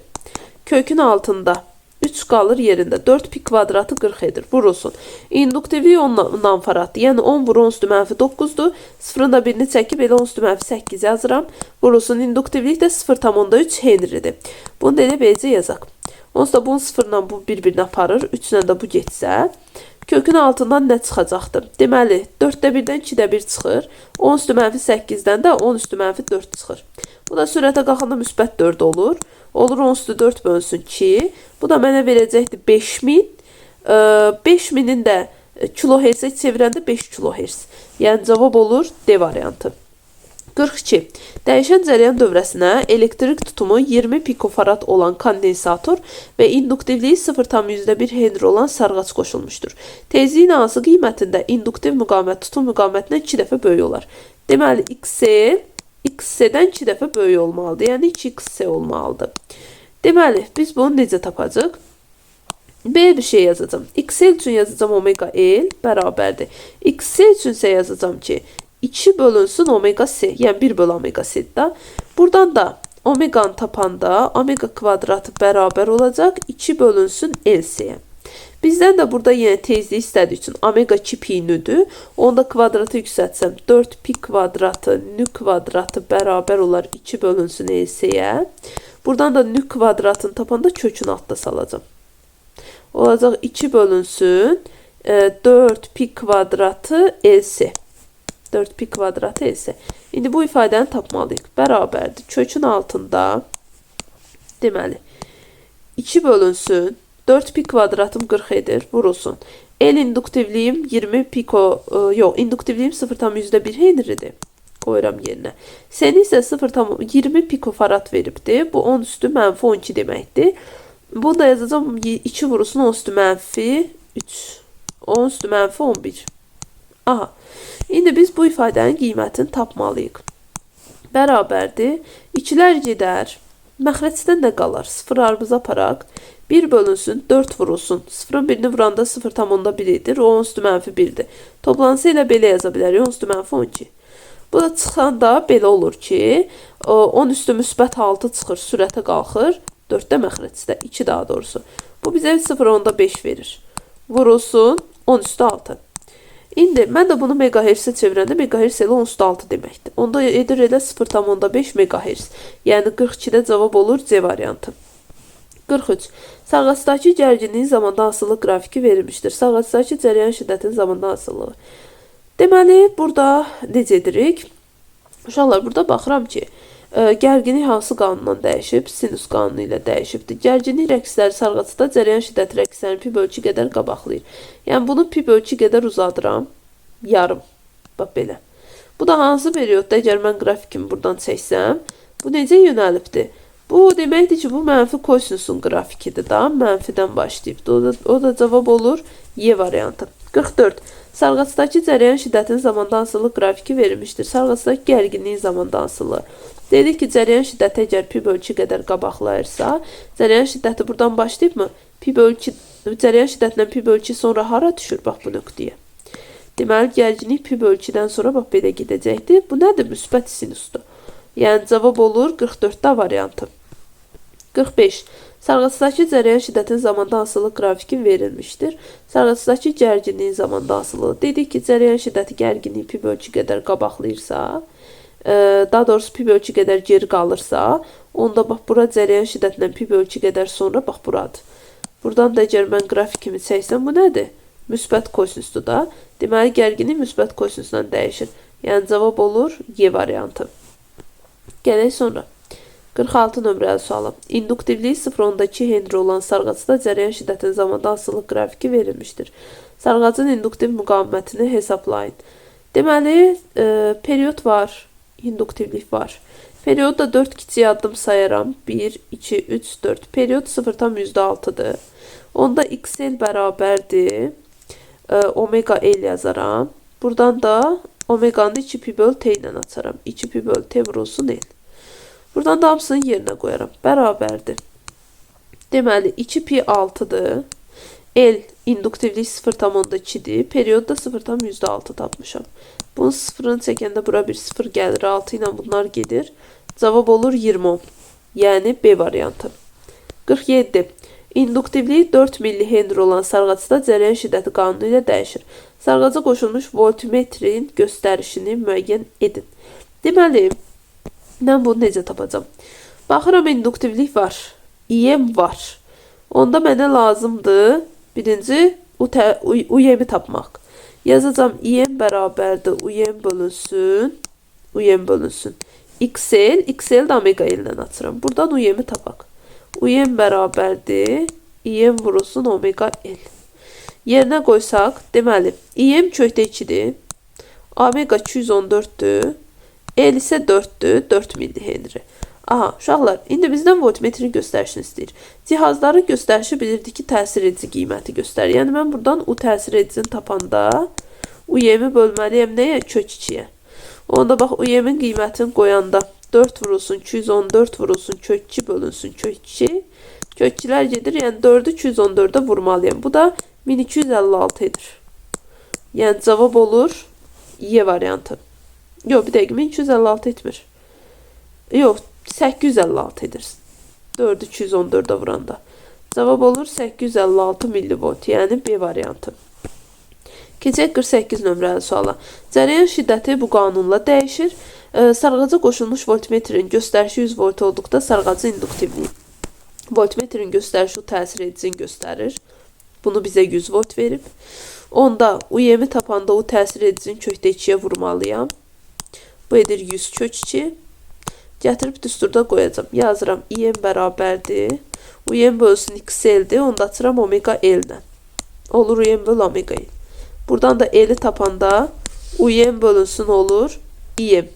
Kökün altında 3 qalır yerində. 4 pi kvadratı 40 edir. Vurulsun. İnduktivliyi 10 nanfaraddır. Yəni 10/10⁻9'dur. 0'ın da birini çəkib elə 10⁻8 yazıram. Vurulsun. İnduktivlik də 0,3 henridir. Bunu da elə beləcə yazaq. Onsuz da bunun 0-la bu bir-birini aparır. 3-lə də bu getsə. Kökün altından nə çıxacaqdır? Deməli, 4'də 1-dən 2'də 1 çıxır. 10⁻8'dən də 10⁻4 çıxır. Bu da sürətə qalxanda müsbət 4 olur. Olur 10⁻4 bölünsün 2. Bu da mənə verəcəkdir 5000. 5000'in də kilohertzə çevirəndə 5 kilohertz. Yəni cavab olur D variantı. 42. Dəyişən cəryan dövrəsinə elektrik tutumu 20 pikofarad olan kondensator və induktivliyi 0,1 henri olan sarğac qoşulmuşdur. Tezliyin hansı qiymətində induktiv müqamət tutum müqamətinə 2 dəfə böyük olar? Deməli, XC-dən 2 dəfə böyük olmalıdır. Yəni 2XC olmalıdır. Deməli, biz bunu necə tapacaq? B bir şey yazacağım. XL üçün yazacağım omega L bərabərdir. XC üçün isə yazacağım ki, 2 bölünsün omega C, yəni 1/omega C-də. Buradan da omeganı tapanda omega kvadratı bərabər olacaq 2 bölünsün LC-yə. Bizdən də burada yenə tezliyi istədiyi üçün omega 2 pi nüdür. Onda kvadratı yüksəltsəm 4 pi kvadratı nü kvadratı bərabər olar 2 bölünsün LC-yə. Buradan da nü kvadratını tapanda kökün altında salacağım. Olacaq 2 bölünsün 4 pi kvadratı LC. 4 pi kvadratı ise. İndi bu ifadəni tapmalıyıq. Bərabərdir. Kökün altında deməli 2 bölünsün. 4 pi kvadratım 40 edir. Vurulsun. El induktivliyim 20 piko, yox, induktivliyim 0,1 Henry'dir. Qoyuram yerinə. Səni isə 0,20 pikofarad veribdir. Bu 10 üstü mənfi 12 deməkdir. Bunu da yazacağım 2 vurulsun 10 üstü mənfi 3. 10 üstü mənfi 11. Aha. İndi biz bu ifadənin qiymətini tapmalıyıq. Bərabərdir. 2-lər gedər. Məxrəcdən nə qalar? 0'larımızı aparaq. 1 bölünsün, 4 vurulsun. 0'ın birini vuranda 0,1 edir. O 10 üstü mənfi 1'dir. Toplansa ilə belə yaza bilərik. 10 üstü mənfi 12. Bu da çıxanda belə olur ki, 10 üstü müsbət 6 çıxır, sürətə qalxır. 4-də məxrəcdə, 2 daha doğrusu. Bu bizə 0,5 verir. Vurulsun, 10 üstü 6. İndi mən də bunu megahertzə çevirəndə megahertz elə 10 üstü 6 deməkdir. Onda edir elə 0,5 megahertz. Yəni 42-də cavab olur C variantı. 43. Sarğacdakı gərginliyin zamandan asılı qrafiki verilmişdir. Sarğacdakı cərəyan şiddətinin zamandan asılılığı. Deməli, burada necə edirik? Uşaqlar, burada baxıram ki, gərginlik hansı qanundan dəyişib? Sinus qanunu ilə dəyişibdir. Gərginlik rəqsləri sarğacda cərəyan şiddəti rəqslərini pi bölü 2 qədər qabaqlayır. Yəni, bunu pi bölü 2 qədər uzadıram. Yarım. Bax, belə. Bu da hansı periodda, əgər mən qrafikimi buradan çəksəm, bu necə yönəlibdir? Bu deməkdir ki, bu mənfi kosinusun qrafikidir da, mənfidən başlayıb. O da cavab olur Y variantı. 44. Sarğacdakı cərəyan şiddətinin zamandan asılı qrafiki verilmişdir. Sarğacdakı gərginliyin zamandan asılı. Dedik ki, cərəyan şiddəti əgər pi bölü 2 qədər qabaqlayırsa, cərəyan şiddəti buradan başlayıbmı? Cərəyan şiddətindən pi bölü 2 sonra hara düşür? Bax, bu nöqtəyə. Deməli, gərginlik pi bölü 2-dən sonra bax, belə gedəcəkdir. Bu nədir? Müsbət sinusdur. Yəni, cavab olur 44-də variantı. 45. Sarğacdakı cərəyan şiddətinin zamandan asılı qrafiki verilmişdir. Sarğacdakı gərginliyin zamandan asılı. Dedik ki, cərəyan şiddəti gərginliyi pi bölü 2 qədər qabaqlayırsa, daha doğrusu pi bölü 2 qədər geri qalırsa, onda bax, bura cərəyan şiddətindən pi bölü 2 qədər sonra, bax, buradır. Buradan da əgər mən qrafikimi çəksəm, bu nədir? Müsbət kosinusdur da. Deməli, gərginlik müsbət kosinusdan dəyişir. Yəni, cavab olur Y variantı. Gələk sonra. 46 nömrəli sualım. İnduktivliyi 0,2 Henry olan sarğacda cərəyan şiddətinin zamandan asılı qrafiki verilmişdir. Sarğacın induktiv müqavimətini hesablayın. Deməli, period var, induktivlik var. Periodu da 4 kiçik addım sayaram. 1, 2, 3, 4. Period 0,6'dır. Onda XL bərabərdir. Omega L yazaram. Buradan da omeganı 2 pi böl T ilə açaram. 2 pi böl T vurulsun L. Buradan da hamısını yerinə qoyaram. Bərabərdir. Deməli, 2 pi 6'dır. L induktivlik 0,2'dir. Period da 0,6 tapmışam. Bunun sıfırını çəkəndə bura bir sıfır gəlir. 6 ilə bunlar gedir. Cavab olur 20. Yəni B variantı. 47. İnduktivliyi 4 mH olan sarğacda cərəyan şiddəti qanunu ilə dəyişir. Sarğaca qoşulmuş voltmetrin göstərişini müəyyən edin. Deməli, mən bunu necə tapacam? Baxıram, induktivlik var. İM var. Onda mənə lazımdır birinci UM-i tapmaq. Yazacağım İM bərabərdir. UM bölünsün. XL də omega L-dən açıram. Buradan UM-i tapaq. UM bərabərdir. İM vurulsun omega L. Yerinə qoysaq, deməli, İM kökdə 2-dir. Omega 214-dür. L isə 4-dür. 4 mH. Aha, uşaqlar, indi bizdən voltmetrin göstərişini istəyir. Cihazların göstərişi bilirdi ki, təsir edici qiyməti göstərir. Yəni, mən buradan U təsir edicini tapanda UM-i bölməliyəm nəyə? Kök 2-yə. Onda bax, UM-in qiymətini qoyanda 4 vurulsun, 214 vurulsun, kök 2 bölünsün, kök 2. Kök 2-lər gedir, yəni 4-ü 214-ə vurmalıyam. Bu da 1256 edir. Yəni, cavab olur Y variantı. Yox, bir dəqiqə, 1256 etmir. Yox, 856 edir. 4'ü 214'e vuranda. Cavab olur 856 millivolt, yəni B variantı. Keçək 48 nömrəli suala. Cərəyan şiddəti bu qanunla dəyişir. Sarğaca qoşulmuş voltmetrin göstərişi 100 volt olduqda sarğacı induktivliyi. Voltmetrin göstərişi təsir edicini göstərir. Bunu bizə 100 volt verib. Onda UM-i tapanda o təsir edicini kökdə 2-yə vurmalıyam. Bu edir 100 kök 2. Gətirib düsturda qoyacam. Yazıram IM bərabərdir. UM bölsün XL-dir. Onu da açıram omega L-dən. Olur UM böl omega L. Buradan da L-i tapanda UM bölünsün olur IM.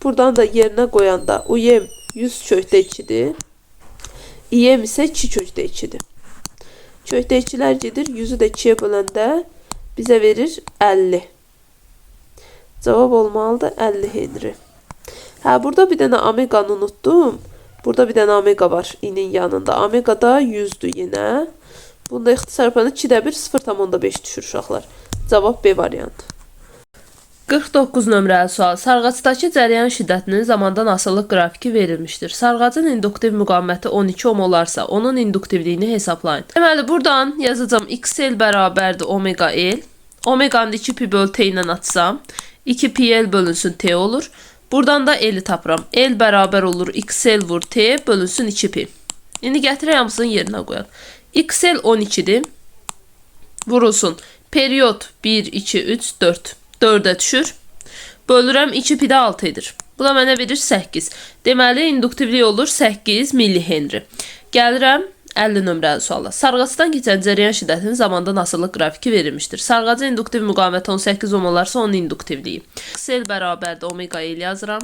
Buradan da yerinə qoyanda UM 100 kökdə 2-dir. IM isə 2 kökdə 2-dir. Kökdə 2-lər gedir. 100-ü də 2-yə böləndə bizə verir 50. Cavab olmalıdır 50 Henry. Burada bir dənə omeganı unuttum. Burada bir dənə omega var inin yanında. Omega da 100'dür yenə. Bunda ixtisar payını 2'də 1 0,5 düşür uşaqlar. Cavab B variantı. 49 nömrəli sual. Sarğacdakı cəryan şiddətinin zamandan asılılıq qrafiki verilmişdir. Sarğacın induktiv müqaviməti 12 ohm olarsa, onun induktivliyini hesablayın. Deməli, buradan yazacağım XL bərabərdir omega L. Omeganı 2 pi böl T ilə açsam, 2 pi L bölünsün T olur. Buradan da L'yi tapıram. L bərabər olur XL vur T bölünsün 2 pi. İndi gətirək hamısını yerinə qoyaq. XL 12'dir. Vurulsun. Periyod 1, 2, 3, 4. 4'ə düşür. Bölürəm 2 pi də 6 edir. Bu da mənə verir 8. Deməli, induktivlik olur 8 millihenry. Gəlirəm 50 nömrəli suala. Sarğacdan keçən cəryan şiddətinin zamandan asılılıq qrafiki verilmişdir. Sarğacın induktiv müqaviməti 18 ohm olarsa onun induktivliyi. XL bərabərdir omega L yazıram.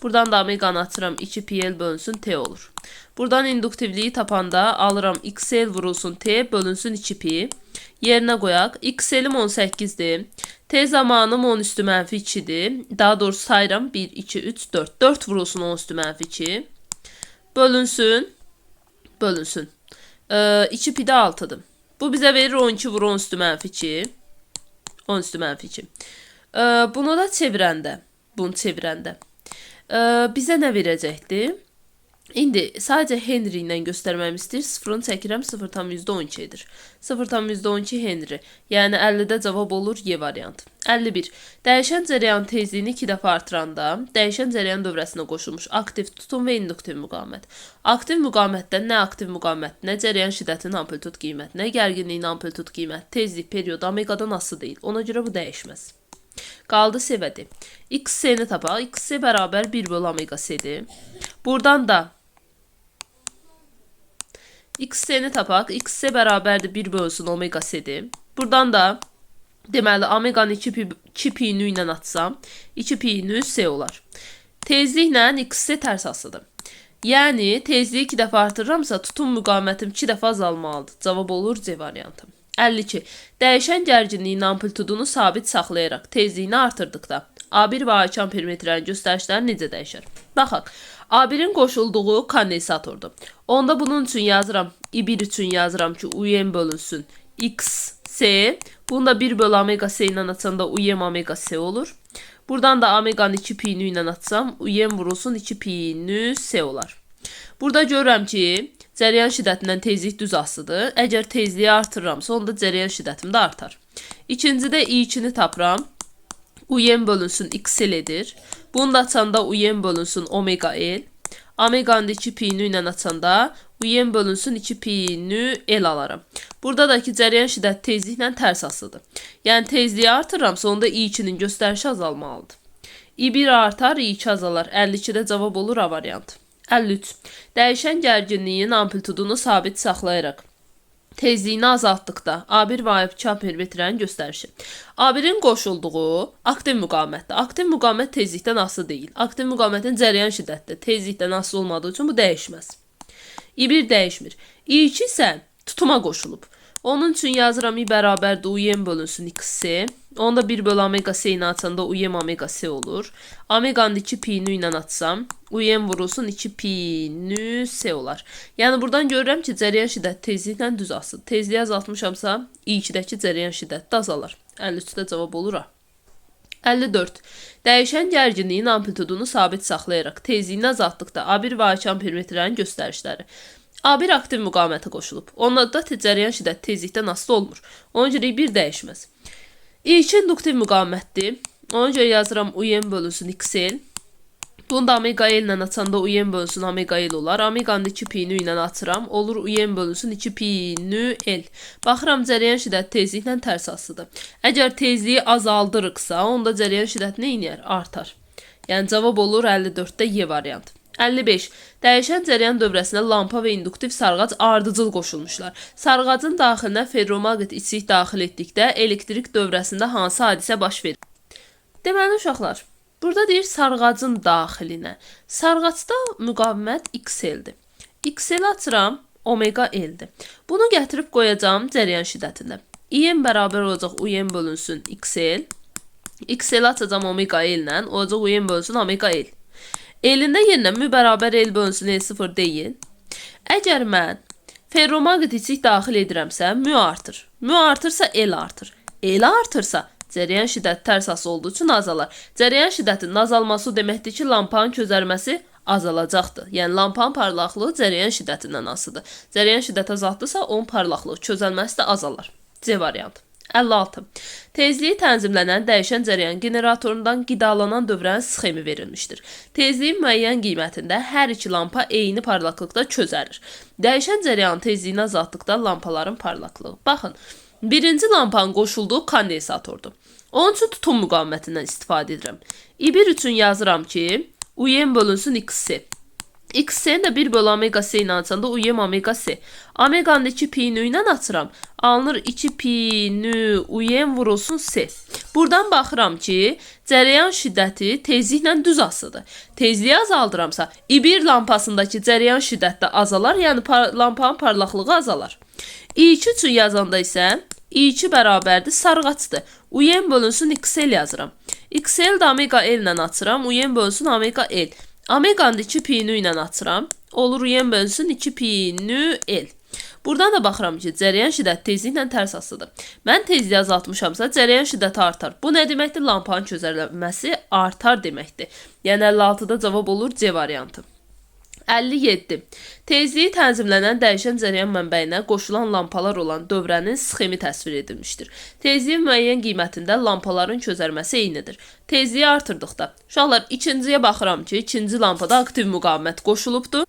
Buradan da omeganı açıram 2 pi L bölünsün T olur. Buradan induktivliyi tapanda alıram XL vurulsun T bölünsün 2 pi. Yerinə qoyaq. XL'im 18'dir. T zamanım 10 üstü mənfi 2'dir. Daha doğrusu sayıram 1, 2, 3, 4. 4 vurulsun 10 üstü mənfi 2. Bölünsün. 2 pi də 6'dır. Bu bizə verir 12 vur 10 üstü mənfi 2. 10 üstü mənfi 2. Bunu da çevirəndə. Bizə nə verəcəkdir? İndi sadəcə Henry ilə göstərməm istəyir. Sıfırını çəkirəm 0,12 edir. 0,12 Henry. Yəni 50'də cavab olur Y variantı. 51. Dəyişən cəryan tezliyini 2 dəfə artıranda dəyişən cəryan dövrəsinə qoşulmuş aktiv tutum və induktiv müqavimət. Aktiv müqavimətdən nə aktiv müqavimət, nə cəryan şiddətinin amplitud qiyməti, nə gərginliyin amplitud qiyməti, tezlik, periyod, omegadan asılı deyil. Ona görə bu dəyişməz. Qaldı sevədi. XC-ni tapaq. XC bərabər 1 böl omega C-dir. Buradan da XC-ni tapaq. XC bərabərdir 1 bölsün omega C-dir. Buradan da deməli omeganı 2 pi nü ilə atsam 2 pi nü C olar. Tezliklə XC tərs asıdır. Yəni tezliyi 2 dəfə artırıramsa tutum müqavimətim 2 dəfə azalmalıdır. Cavab olur C variantı. 52. Dəyişən gərginliyin amplitudunu sabit saxlayaraq tezliyini artırdıqda A1 və A2 ampermetrlərin göstərişləri necə dəyişər? Baxaq. A1'in qoşulduğu kondensatordur. Onda bunun üçün yazıram. I1 üçün yazıram ki UM bölünsün XC. Bunu da 1 böl omega C ilə açanda UM omega C olur. Buradan da omeganı 2 pi nü ilə açsam UM vurulsun 2 pi nü C olar. Burada görürəm ki cəryan şiddətindən tezlik düz asıdır. Əgər tezliyi artırıramsa onda cəryan şiddətim də artar. İkincidə I2'ni tapıram. UM bölünsün XL-dir. Bunu da açanda UM bölünsün omega L. Omeganı 2 pi nü ilə açanda UM bölünsün 2 pi nü L alaram. Burada da ki cəryan şiddəti tezliklə tərs asıdır. Yəni tezliyi artırıramsa onda I2'nin göstərişi azalmalıdır. I1 artar, I2 azalar. 52'də cavab olur A variantı. 53. Dəyişən gərginliyin amplitudunu sabit saxlayaraq tezliyini azaltdıqda A1 və A2 ampermetrlərin göstərişi. A1'in qoşulduğu aktiv müqavimətdir. Aktiv müqavimət tezlikdən asılı deyil. Aktiv müqavimətin cəryan şiddəti tezlikdən asılı olmadığı üçün bu dəyişməz. I1 dəyişmir. I2 isə tutuma qoşulub. Onun üçün yazıram I bərabərdir UM bölünsün XC. Onda 1 böl omega C ilə açanda UM omega C olur. Omeganı 2 pi nü ilə açsam UM vurulsun 2 pi nü C olar. Yəni buradan görürəm ki cəryan şiddəti tezliklə düz asılı. Tezliyi azaltmışamsa I2'dəki cəryan şiddəti də azalar. 53'də cavab olur A. 54. Dəyişən gərginliyin amplitudunu sabit saxlayaraq tezliyini azaltdıqda A1 və A2 ampermetrlərin göstərişləri. A1 aktiv müqavimətə qoşulub. Onda da cəryan şiddəti tezlikdən asılı olmur. Ona görə I1 dəyişməz. I2 induktiv müqavimətdir. Ona görə yazıram UM bölünsün XL. Bunu da omega L ilə açanda UM bölünsün omega L olar. Omeganı 2 pi nü ilə açıram. Olur UM bölünsün 2 pi nü L. Baxıram cəryan şiddəti tezliklə tərs asıdır. Əgər tezliyi azaldırıqsa onda cəryan şiddəti nə edir? Artar. Yəni cavab olur 54-də Y variantı. 55. Dəyişən cərəyan dövrəsinə lampa və induktiv sarğac ardıcıl qoşulmuşlar. Sarğacın daxilinə ferromaqnit içik daxil etdikdə elektrik dövrəsində hansı hadisə baş verir? Deməli uşaqlar, burada deyir sarğacın daxilinə. Sarğacda müqavimət XL-dir. XL açıram, omega L-dir. Bunu gətirib qoyacağım cərəyan şiddətində. IM bərabər olacaq UM bölünsün XL. XL açacağım omega L-lə, olacaq UM bölünsün omega L. Elində yerinə mü bərabər L bölünsün L0 deyil. Əgər mən ferromaqnit içik daxil edirəmsə, mü artır. Mü artırsa L artır. L artırsa cərəyan şiddəti tərs asılı olduğu üçün azalar. Cərəyan şiddətinin azalması deməkdir ki, lampanın közərməsi azalacaqdır. Yəni lampanın parlaqlığı cərəyan şiddətindən asılıdır. Cərəyan şiddəti azaltdısa, onun parlaqlığı, közəlməsi də azalar. C variantı. 56. Tezliyi tənzimlənən dəyişən cərəyan generatorundan qidalanan dövrənin sxemi verilmişdir. Tezliyin müəyyən qiymətində hər iki lampa eyni parlaqlıqda közərir. Dəyişən cərəyanın tezliyini azaltdıqda lampaların parlaqlığı. Baxın, birinci lampanın qoşulduğu kondensatordur. Onun üçün tutum müqavimətindən istifadə edirəm. I1 üçün yazıram ki, UM bölünsün XC. XC-ni də 1 bölü omega C ilə açanda UM omega C. Omeganın 2 pi nü ilə açıram. Alınır 2 pi nü UM vurulsun C. Buradan baxıram ki, cərəyan şiddəti tezliklə düz asıdır. Tezliyi azaldıramsa, I1 lampasındakı cərəyan şiddəti də azalar, yəni lampanın parlaqlığı azalar. I2 üçün yazanda isə I2 bərabərdir sarğaçdır. UM bölünsün XL yazıram. XL də omega L ilə açıram. UM bölünsün omega L. Omeganın 2 pi nü ilə açıram. Olur UM bölünsün 2 pi nü L. Buradan da baxıram ki, cərəyan şiddəti tezliklə tərs asılıdır. Mən tezliyi azaltmışamsa, cərəyan şiddəti artar. Bu nə deməkdir? Lampanın közərlənməsi artar deməkdir. Yəni 56-da cavab olur C variantı. 57. Tezliyi tənzimlənən dəyişən cərəyan mənbəyinə qoşulan lampalar olan dövrənin sxemi təsvir edilmişdir. Tezliyin müəyyən qiymətində lampaların közərməsi eynidir. Tezliyi artırdıqda. Uşaqlar, ikinciyə baxıram ki, ikinci lampada aktiv müqavimət qoşulubdur.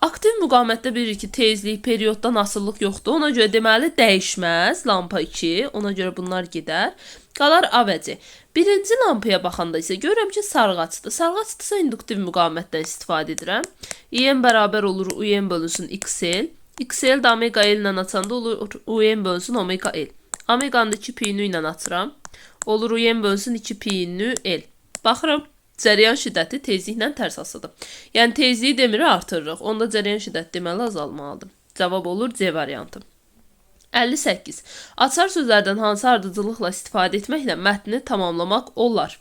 Aktiv müqavimətdə bilirik ki, tezlik, perioddan asıllıq yoxdur. Ona görə deməli dəyişməz lampa 2. Ona görə bunlar gedər. Qalar A və C. Birinci lampaya baxanda isə görürəm ki, sarğaçdır. Sarğaçdırsa induktiv müqavimətdən istifadə edirəm. IM bərabər olur UM bölünsün XL. XL də omega L ilə açanda olur UM bölünsün omega L. Omeganı 2 pi nü ilə açıram. Olur UM bölünsün 2 pi nü L. Baxıram. Cərəyan şiddəti tezliklə tərs asıdır. Yəni tezliyi demiri artırırıq. Onda cərəyan şiddəti deməli azalmalıdır. Cavab olur C variantı. 58. Açar sözlərdən hansı ardıcıllıqla istifadə etməklə mətni tamamlamaq olar?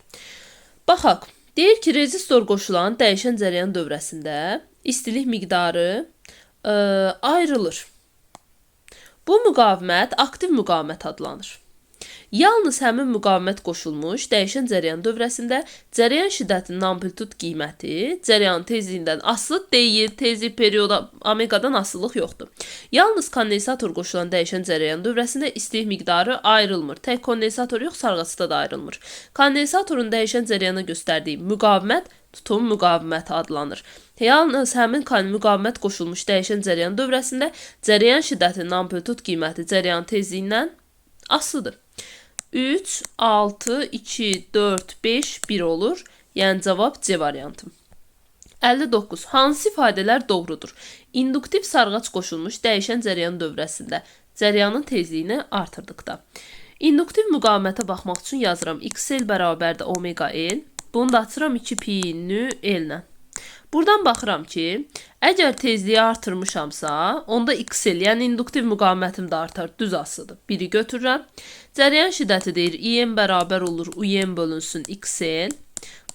Baxaq. Deyir ki, rezistor qoşulan dəyişən cərəyan dövrəsində istilik miqdarı ayrılır. Bu müqavimət aktiv müqavimət adlanır. Yalnız həmin müqavimət qoşulmuş dəyişən cərəyan dövrəsində cərəyan şiddətinin amplitud qiyməti cərəyan tezliyindən asılı deyil, tezlik perioda omegadan asılılıq yoxdur. Yalnız kondensator qoşulan dəyişən cərəyan dövrəsində istilik miqdarı ayrılmır. Tək kondensator yox, sarğacda da ayrılmır. Kondensatorun dəyişən cərəyana göstərdiyi müqavimət tutum müqaviməti adlanır. Yalnız həmin müqavimət qoşulmuş dəyişən cərəyan dövrəsində cərəyan şiddətinin amplitud qiyməti cərəyan tezliyindən asılıdır. 3, 6, 2, 4, 5, 1 olur. Yəni cavab C variantı. 59. Hansı ifadələr doğrudur? İnduktiv sarğac qoşulmuş dəyişən cərəyan dövrəsində cərəyanın tezliyini artırdıqda. İnduktiv müqavimətə baxmaq üçün yazıram. XL bərabərdir omega L. Bunu da açıram 2 pi nü L ilə. Buradan baxıram ki, əgər tezliyi artırmışamsa, onda XL, yəni induktiv müqavimətim də artar, düz asıdır. Biri götürürəm. Cərəyan şiddəti deyir, IM bərabər olur, UM bölünsün XL.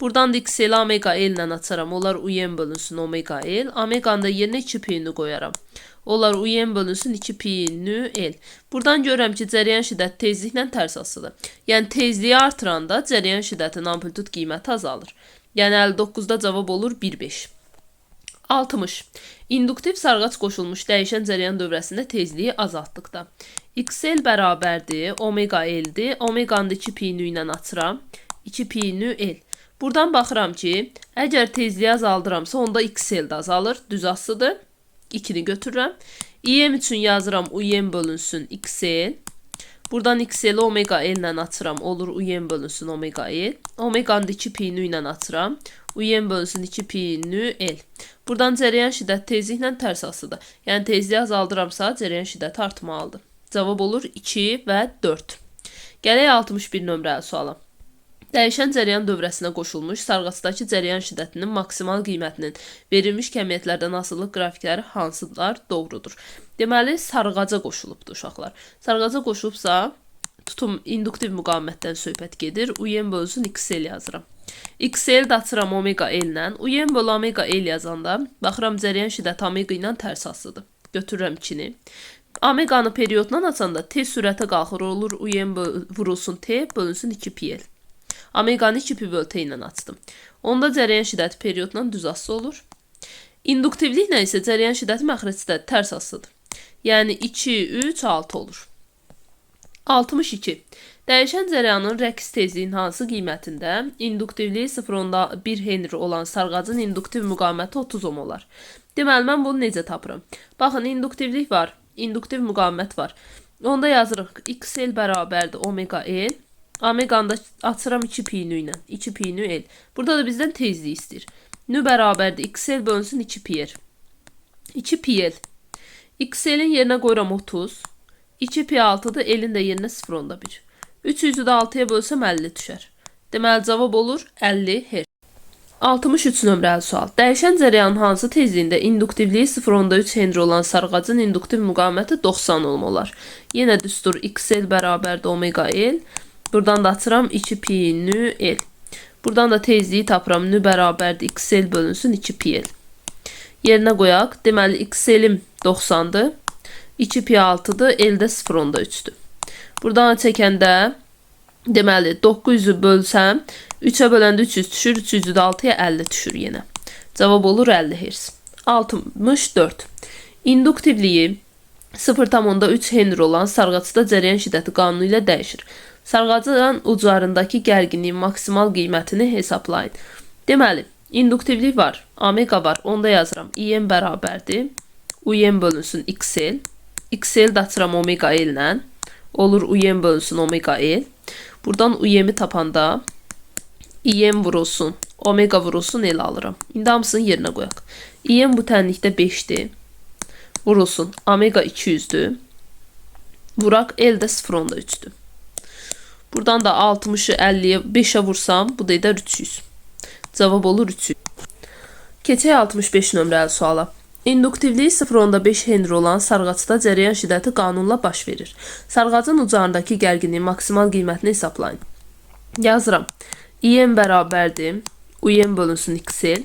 Buradan da XL omega L ilə açaram, onlar UM bölünsün omega L. Omeganı da yerinə 2 pi nü qoyaram. Onlar UM bölünsün 2 pi nü L. Buradan görürəm ki, cərəyan şiddəti tezliklə tərs asıdır. Yəni tezliyi artıranda cərəyan şiddətinin amplitud qiyməti azalır. Yəni 59-da cavab olur 1,5. 60. İnduktiv sarğac qoşulmuş dəyişən cərəyan dövrəsində tezliyi azaltdıqda. XL bərabərdir, omega L-dir. Omeganı 2 pi nü ilə açıram. 2 pi nü L. Buradan baxıram ki, əgər tezliyi azaldıramsa, onda XL də azalır, düz asıdır. 2-ni götürürəm. IM üçün yazıram UM bölünsün XL. Buradan XL omega L ilə açıram. Olur UN bölünsün omega L. Omeganın 2 pi-ni ilə açıram. UN bölünsün 2 pi-ni L. Buradan cərəyan şiddəti tezliklə tərs asıdır. Yəni tezliyi azaldıramsa cərəyan şiddəti artmalıdır. Cavab olur 2 və 4. Gələk 61 nömrəli suala. Dəyişən cərəyan dövrəsinə qoşulmuş sarğacdakı cərəyan şiddətinin maksimal qiymətinin verilmiş kəmiyyətlərdən asılılıq qrafikləri hansılar doğrudur? Deməli, sarğaca qoşulubdur uşaqlar. Sarğaca qoşulubsa, tutum induktiv müqavimətdən söhbət gedir. UN bölünsün XL yazıram. XL də açıram omega L ilə. UN bölü omega L yazanda, baxıram cərəyan şiddəti omega ilə tərs asıdır. Götürürəm 2-ni. Omeganı perioddan açanda T sürətə qalxır, olur UN vurulsun T bölünsün 2 pi L. Omeganı 2 pi bölü T ilə açdım. Onda cərəyan şiddəti perioddan düz asılı olur. İnduktivliklə isə cərəyan şiddəti məxrəcdə tərs asılıdır. Yəni 2, 3, 6 olur. 62. Dəyişən cərəyanın rəqs tezliyinin hansı qiymətində induktivliyi 0.1 Henry olan sarğacın induktiv müqaviməti 30 ohm olar? Deməli, mən bunu necə tapıram? Baxın, induktivlik var, induktiv müqavimət var. Onda yazırıq XL bərabərdir omega L. Omeganı da açıram 2 pi-ni ilə. 2 pi-ni L. Burada da bizdən tezliyi istəyir. Nü bərabərdir XL bölünsün 2 pi L. 2 pi L. XL-in yerinə qoyuram 30. 2 pi 6-dır, L-in də yerinə 0.1. 300-ü də 6-ya bölsəm 50 düşər. Deməli, cavab olur 50 Hz. 63 nömrəli sual. Dəyişən cərəyanın hansı tezliyində induktivliyi 0.3 Henry olan sarğacın induktiv müqaviməti 90 ohm olar? Yenə düstur XL bərabərdir omega L. Buradan da açıram 2 pi-ni L. Buradan da tezliyi tapıram. Nü bərabərdir XL bölünsün 2 pi L. Yerinə qoyaq. Deməli, XL-im 90-dır. 2 pi 6-dır. L də 0.3-dür. Buradan çəkəndə deməli 900-ü bölsəm 3-ə böləndə 300 düşür. 300-ü də 6-ya 50 düşür yenə. Cavab olur 50 Hz. 64. İnduktivliyi 0.3 Henry olan sarğacda cərəyan şiddəti qanunu ilə dəyişir. Sarğacın uclarındakı gərginliyin maksimal qiymətini hesablayın. Deməli, induktivlik var, omega var, onda yazıram. IM bərabərdir. UN bölünsün XL. XL də açıram omega L ilə. Olur UN bölünsün omega L. Buradan UM'i tapanda IM vurulsun, omega vurulsun L alıram. İndi hamısını yerinə qoyaq. IM bu tənlikdə 5-dir. Vurulsun, omega 200-dür. Vuraq, L də 0.3-dür. Buradan da 60'ı 50'ye 5'e vursam bu da eder 300. Cavab olur 300. Keçək 65 nömrəli suala. İnduktivliyi 0.5 Henry olan sarğacda cərəyan şiddəti qanunla baş verir. Sarğacın uclarındakı gərginliyin maksimal qiymətini hesablayın. Yazıram. IM bərabərdir. UN bölünsün XL.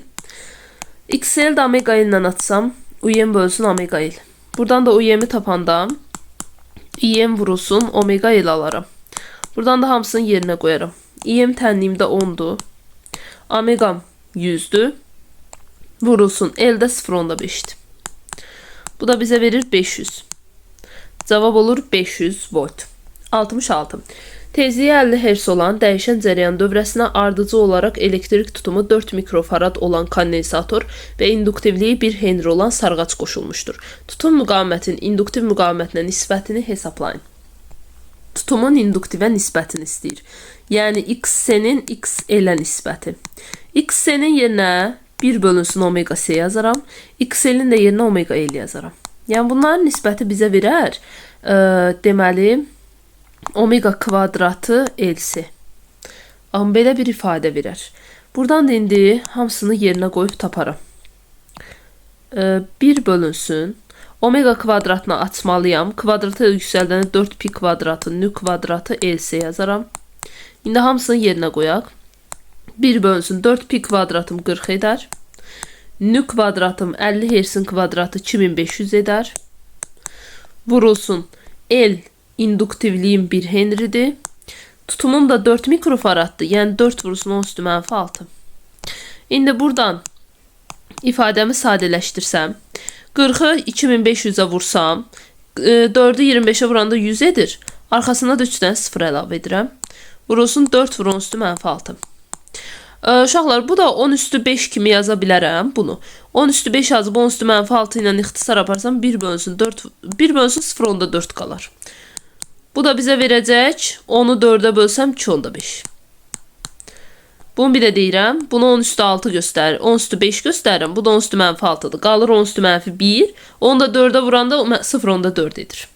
XL də omega L ilə açsam, UN bölünsün omega L. Buradan da UM'i tapanda IM vurulsun omega L alaram. Buradan da hamısını yerinə qoyarım. IM tənliyimdə 10'dur. Omegam 100'dür. Vurulsun. L də 0.5'dir. Bu da bizə verir 500. Cavab olur 500 volt. 66. Tezliyi 50 Hz olan dəyişən cərəyan dövrəsinə ardıcı olaraq elektrik tutumu 4 mikrofarad olan kondensator və induktivliyi 1 Henry olan sarğac qoşulmuşdur. Tutum müqavimətin induktiv müqavimətinə nisbətini hesablayın. Tutumun induktivə nisbətini istəyir. Yəni XC-nin XL-ə nisbəti. XC-nin yerinə 1 bölünsün omega C yazaram. XL-in də yerinə omega L yazaram. Yəni bunların nisbəti bizə verər. Deməli, omega kvadratı LC. Amma belə bir ifadə verər. Buradan da indi hamısını yerinə qoyub taparam. 1 bölünsün. Omega kvadratını açmalıyam. Kvadratı yüksəldəndə 4 pi kvadratı, nü kvadratı LC yazaram. İndi hamısını yerinə qoyaq. 1 bölünsün 4 pi kvadratım 40 edər. Nü kvadratım 50 Hz-in kvadratı 2500 edər. Vurulsun. L induktivliyim 1 Henry'dir. Tutumum da 4 mikrofaraddır. Yəni 4 vurulsun 10 üstü mənfi 6. İndi buradan ifadəmi sadələşdirsəm, 40'ı 2500'e vursam, 4'ü 25'e vuranda 100 edir. Arkasında da 3'dən 0 əlavə edirəm. Vurulsun 4 vurun üstü mənfi 6. Uşaqlar, bu da 10 üstü 5 kimi yaza bilərəm bunu. 10 üstü 5 yazıb 10 üstü mənfi 6 ilə ixtisar aparsam 1 bölünsün 4, 1 bölünsün 0.4 qalar. Bu da bizə verəcək, onu 4'e bölsəm 2 onda 5. Bunu bir də deyirəm, bunu 10 üstü 6 göstərir, 10 üstü 5 göstərirəm, bu da 10 üstü mənfi 6'dır. Qalır 10 üstü mənfi 1, onu da 4'e vuranda 0 onda 4 edir.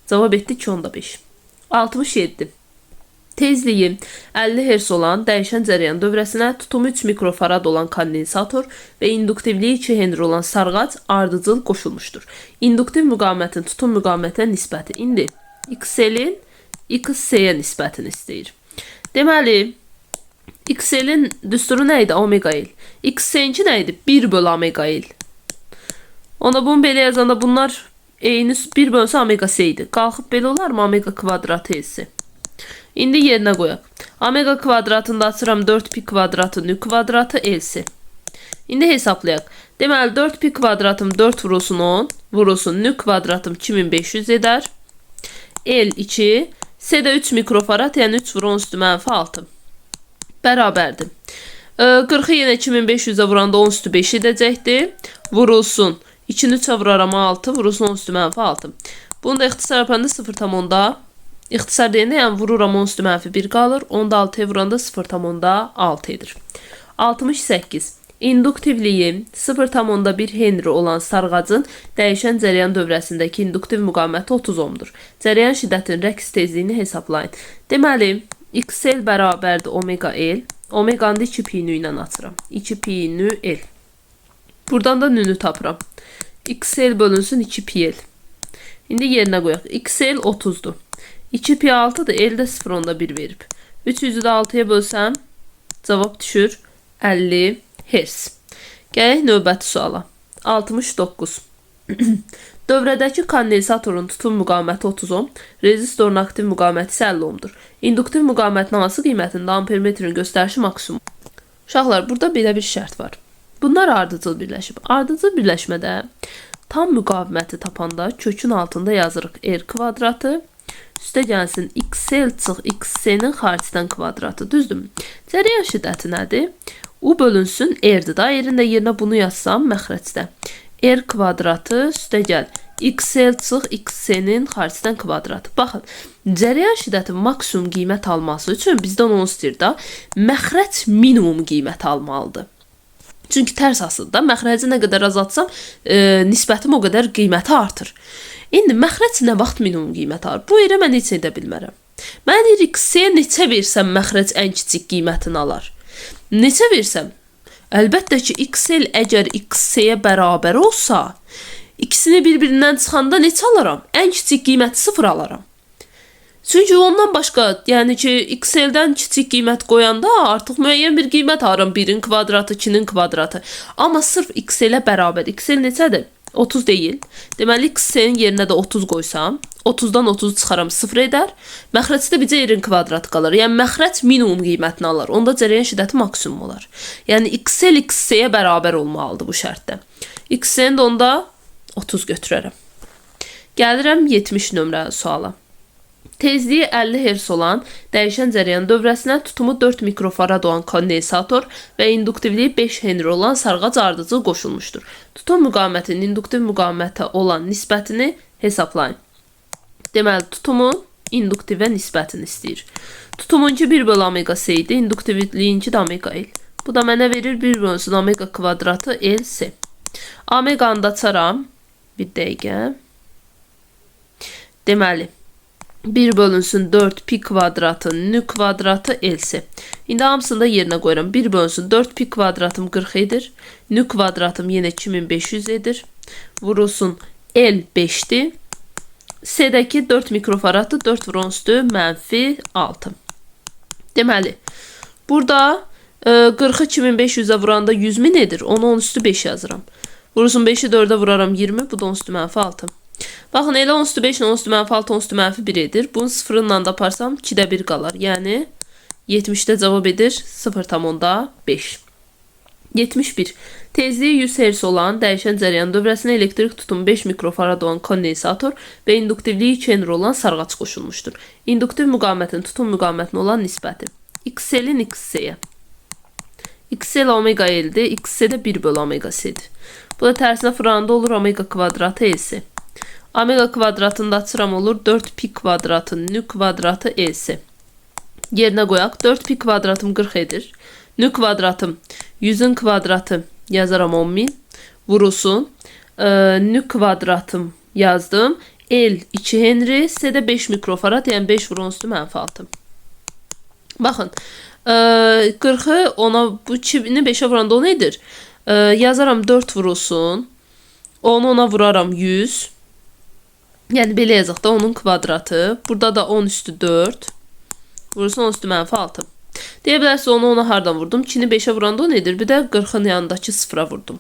Cavab etdi 2 onda 5. 67. Tezliyi 50 Hz olan dəyişən cərəyan dövrəsinə tutumu 3 mikrofarad olan kondensator və induktivliyi 2 Henry olan sarğac ardıcıl qoşulmuşdur. İnduktiv müqavimətin tutum müqavimətinə nisbəti. İndi XL-in XC-yə nisbətini istəyir. Deməli, XL-in düsturu nə idi? Omega L. XC-inki nə idi? 1 bölü omega L. Onda bunu belə yazanda bunlar eyni 1 bölünsü omega C idi. Qalxıb belə olar mı? Omega kvadratı S. İndi yerinə qoyaq. Omega kvadratında açıram 4 pi kvadratı nü kvadratı L-si. İndi hesablayaq. Deməli 4 pi kvadratım 4 vurulsun 10, vurulsun nü kvadratım 2500 edər. L 2, S də 3 mikrofarad, yəni 3 vurun üstü mənfi 6. Bərabərdir. 40'ı yenə 2500'ə vuranda 10 üstü 5 edəcəkdir. Vurulsun. 2'ni 3'ə vuraram 6, vurulsun 10 üstü mənfi 6. Bunu da ixtisar yapanda 0,10'da. İxtisar deyəndə yəni vururam 10 üstü mənfi 1 qalır. Onu da 6'ya vuranda 0,6 edir. 68. İnduktivliyi 0,1 Henry olan sarğacın dəyişən cərəyan dövrəsindəki induktiv müqaviməti 30 ohmdur. Cərəyan şiddətinin rəqs tezliyini hesablayın. Deməli, XL bərabərdir omega L. Omeganı da 2 pi nü ilə açıram. 2 pi nü L. Buradan da nünü tapıram. XL bölünsün 2 pi L. İndi yerinə qoyaq. XL 30'dur. 2 pi 6'dır. L də 0,1 verib. 300'ü də 6'ya bölsəm cavab düşür 50 Hz. Gələk növbəti suala. 69. Dövrədəki kondensatorun tutum müqaviməti 30 ohm, rezistorun aktiv müqaviməti isə 50 ohmdur. İnduktiv müqavimətin hansı qiymətində ampermetrin göstərişi maksimum? Uşaqlar, burada belə bir şərt var. Bunlar ardıcıl birləşib. Ardıcıl birləşmədə tam müqaviməti tapanda kökün altında yazırıq R kvadratı, üstə gəlsin XL çıx XC-nin xaricdən kvadratı, düzdür? Cərəyan şiddəti nədir? U bölünsün R-dir da. R-in də yerinə bunu yazsam məxrəcdə. R kvadratı üstə gəl. XL çıx XC-nin xaricdən kvadratı. Baxın, cərəyan şiddətin maksimum qiymət alması üçün bizdən onu istəyir da, məxrəc minimum qiymət almalıdır. Çünki tərs asılıdır da, məxrəci nə qədər azaltsam, nisbətim o qədər qiyməti artır. İndi məxrəc nə vaxt minimum qiymət alır? Bu yerə mən heç edə bilmərəm. Mən XC-yə neçə versəm məxrəc ən kiçik qiymətini alar? Neçə versəm? Əlbəttə ki, XL əgər XC-yə bərabər olsa, ikisini bir-birindən çıxanda neçə alaram? Ən kiçik qiyməti 0 alaram. Çünki ondan başqa, yəni ki, XL-dən kiçik qiymət qoyanda artıq müəyyən bir qiymət alıram. 1'in kvadratı, 2'nin kvadratı. Amma sırf XL-ə bərabər. XL neçədir? 30 deyil. Deməli, XC-nin yerinə də 30 qoysam, 30'dan 30 çıxaram 0 edər. Məxrəcdə bizə yerin kvadratı qalır. Yəni, məxrəc minimum qiymətini alır. Onda cərəyan şiddəti maksimum olar. Yəni, XL XC-yə bərabər olmalıdır bu şərtdə. XC-ni də onda 30 götürərəm. Gəlirəm 70 nömrə suala. Tezliyi 50 Hz olan dəyişən cərəyan dövrəsinə tutumu 4 mikrofarad olan kondensator və induktivliyi 5 Henry olan sarğac ardıcıl qoşulmuşdur. Tutum müqavimətinin induktiv müqavimətə olan nisbətini hesablayın. Deməli, tutumun induktivə nisbətini istəyir. Tutumunki 1 bölü omega C idi, induktivliyinki də omega L. Bu da mənə verir 1 bölünsün omega kvadratı L C. Omeganı da açaram. Bir dəqiqə. Deməli, 1 bölünsün 4 pi kvadratı nü kvadratı L-si. İndi hamısını da yerinə qoyuram. 1 bölünsün 4 pi kvadratım 40 edir. Nü kvadratım yenə 2500 edir. Vurulsun L 5'dir. S'dəki 4 mikrofaraddır. 4 vurun üstü mənfi 6. Deməli, burada 40'ı 2500'ə vuranda 100.000 edir. Onu 10 üstü 5 yazıram. Vurulsun 5'i 4'ə vuraram 20. Bu da 10 üstü mənfi 6. Baxın, elə 10 üstü 5 ilə 10 üstü mənfi 6, 10 üstü mənfi 1 edir. Bunu 0'ınla da aparsam 2'də 1 qalar. Yəni 70'də cavab edir 0,5. 71. Tezliyi 100 Hz olan dəyişən cərəyan dövrəsinə elektrik tutumu 5 mikrofarad olan kondensator və induktivliyi 2 Henry olan sarğac qoşulmuşdur. İnduktiv müqavimətin tutum müqavimətinə olan nisbəti. XL-in XC-yə. XL omega L-dir, XC də 1 bölü omega C-dir. Bu da tərsinə fıranda olur omega kvadratı L-si. Omega kvadratında açıram olur 4pi kvadratın nü kvadratı L'si. Yerinə qoyaq. 4pi kvadratım 40 edir. Nü kvadratım 100'ün kvadratı yazaram 10.000. Vurulsun. Nü kvadratım yazdım. L 2 Henry, S də 5 mikrofarad, yəni 5 vurun üstü -6. Baxın, 40'ı ona, bu 2'ni 5'e vuranda o nedir? Yazaram 4 vurulsun. Onu ona vuraram 100. Yəni belə yazaq da onun kvadratı. Burada da 10 üstü 4. Vurulsun 10 üstü -6. Deyə bilərsiniz onu ona hardan vurdum? 2'ni 5'e vuranda o nedir? Bir də 40'ın yanındakı 0'a vurdum.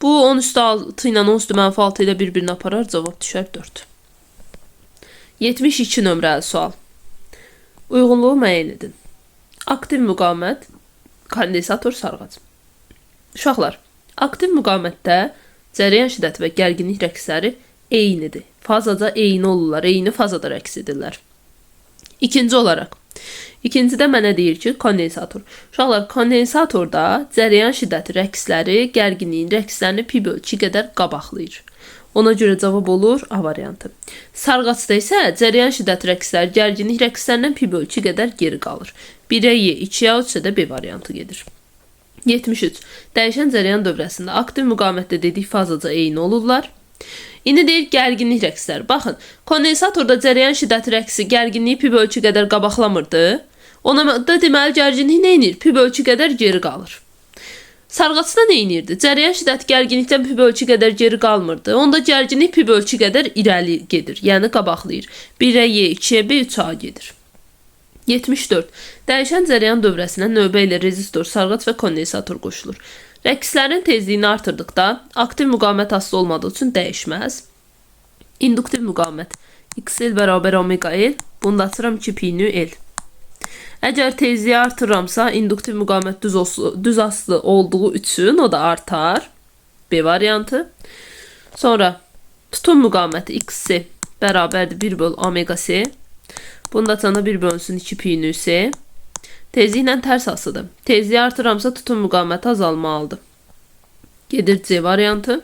Bu 10 üstü 6 ilə 10 üstü -6 ilə bir-birini aparar. Cavab düşər 4. 72 nömrəli sual. Uyğunluğu müəyyən edin. Aktiv müqavimət, kondensator, sarğac. Uşaqlar, aktiv müqavimətdə cərəyan şiddəti və gərginlik rəqsləri eynidir. Fazaca eyni olurlar, eyni fazada rəqs edirlər. İkinci olaraq, ikincidə mənə deyir ki, kondensator. Uşaqlar, kondensatorda cərəyan şiddəti rəqsləri gərginliyin rəqslərini pi/2 qədər qabaqlayır. Ona görə cavab olur A variantı. Sarğacda isə cərəyan şiddəti rəqsləri gərginlik rəqslərindən pi/2 qədər geri qalır. 1'ə Y, 2'yə 3'ə də B variantı gedir. 73. Dəyişən cərəyan dövrəsində aktiv müqavimətdə dedik fazaca eyni olurlar. İndi deyir gərginlik rəqsləri. Baxın, kondensatorda cərəyan şiddəti rəqsi gərginliyi pi/2 qədər qabaqlamırdı. Ona da deməli gərginlik nə edir? Pi/2 qədər geri qalır. Sarğacda nə edirdi? Cərəyan şiddəti gərginlikdən pi/2 qədər geri qalmırdı. Onda gərginlik pi/2 qədər irəli gedir, yəni qabaqlayır. 1'ə Y, 2'yə B, 3'ə A gedir. 74. Dəyişən cərəyan dövrəsinə növbə ilə rezistor, sarğac və kondensator qoşulur. Rəqslərin tezliyini artırdıqda aktiv müqavimət asılı olmadığı üçün dəyişməz. İnduktiv müqavimət XL bərabər omega L. Bunu da açıram 2pi nü L. Əgər tezliyi artırıramsa induktiv müqavimət düz asılı olduğu üçün o da artar. B variantı. Sonra tutum müqaviməti XC bərabərdir 1/omega C. Bunda çana 1 bölünsün 2pi nü C. Tezliklə tərs asıdır. Tezliyi artırıramsa tutum müqaviməti azalmalıdır. Gedir C variantı.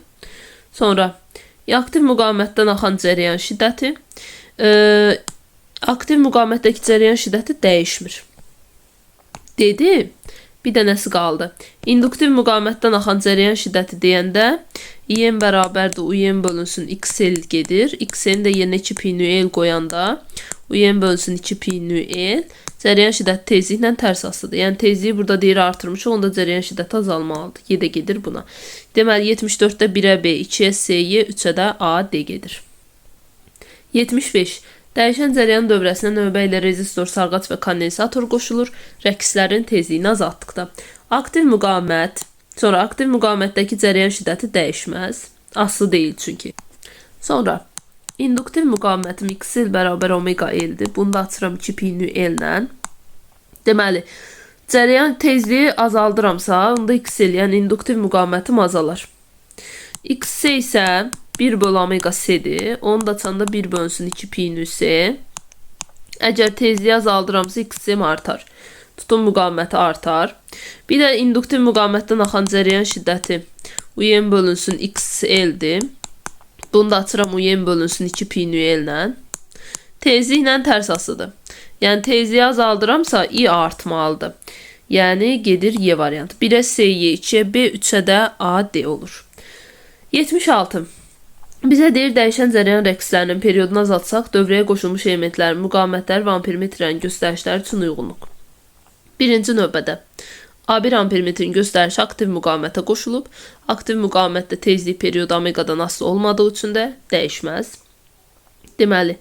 Sonra aktiv müqavimətdən axan cərəyan şiddəti. Aktiv müqavimətdəki cərəyan şiddəti dəyişmir. Dedi. Bir dənəsi qaldı. İnduktiv müqavimətdən axan cərəyan şiddəti deyəndə IM bərabərdir UM bölünsün XL gedir. XL-in də yerinə 2pi nü L qoyanda UM bölünsün 2pi nü L. Cərəyan şiddəti tezliklə tərs asıdır. Yəni tezliyi burada deyir artırmışıq, onda cərəyan şiddəti azalmalıdır. Y də gedir buna. Deməli 74-də 1'ə B, 2'yə C, Y, 3'ə də A, D gedir. 75. Dəyişən cərəyan dövrəsinə növbə ilə rezistor, sarğac və kondensator qoşulur. Rəqslərin tezliyini azaltdıqda. Aktiv müqavimət, sonra aktiv müqavimətdəki cərəyan şiddəti dəyişməz. Aslı deyil çünki. Sonra induktiv müqavimətim XL bərabər omega L'dir. Bunu da açıram 2pi nü L-lə. Deməli, cərəyan tezliyi azaldıramsa, onda XL, yəni induktiv müqavimətim azalar. XC isə 1/omega C-dir. Onu da çanda 1 bölünsün 2pi nü C. Əgər tezliyi azaldıramsa XC artar. Tutum müqaviməti artar. Bir də induktiv müqavimətdən axan cərəyan şiddəti UM bölünsün XL-dir. Bunu da açıram UM bölünsün 2pi nü L-lə. Tezliklə tərs asıdır. Yəni tezliyi azaldıramsa I artmalıdır. Yəni gedir Y variantı. 1'ə C, Y, 2'yə B, 3'ə də A, D olur. 76. Bizə deyir dəyişən cərəyan rəqslərinin periodunu azaltsaq, dövrəyə qoşulmuş elementlərin, müqavimətlər və ampermetrin göstərişləri üçün uyğunluq. Birinci növbədə A1 ampermetrin göstərişi aktiv müqavimətə qoşulub. Aktiv müqavimətdə tezlik period omegadan asılı olmadığı üçün də dəyişməz. Deməli,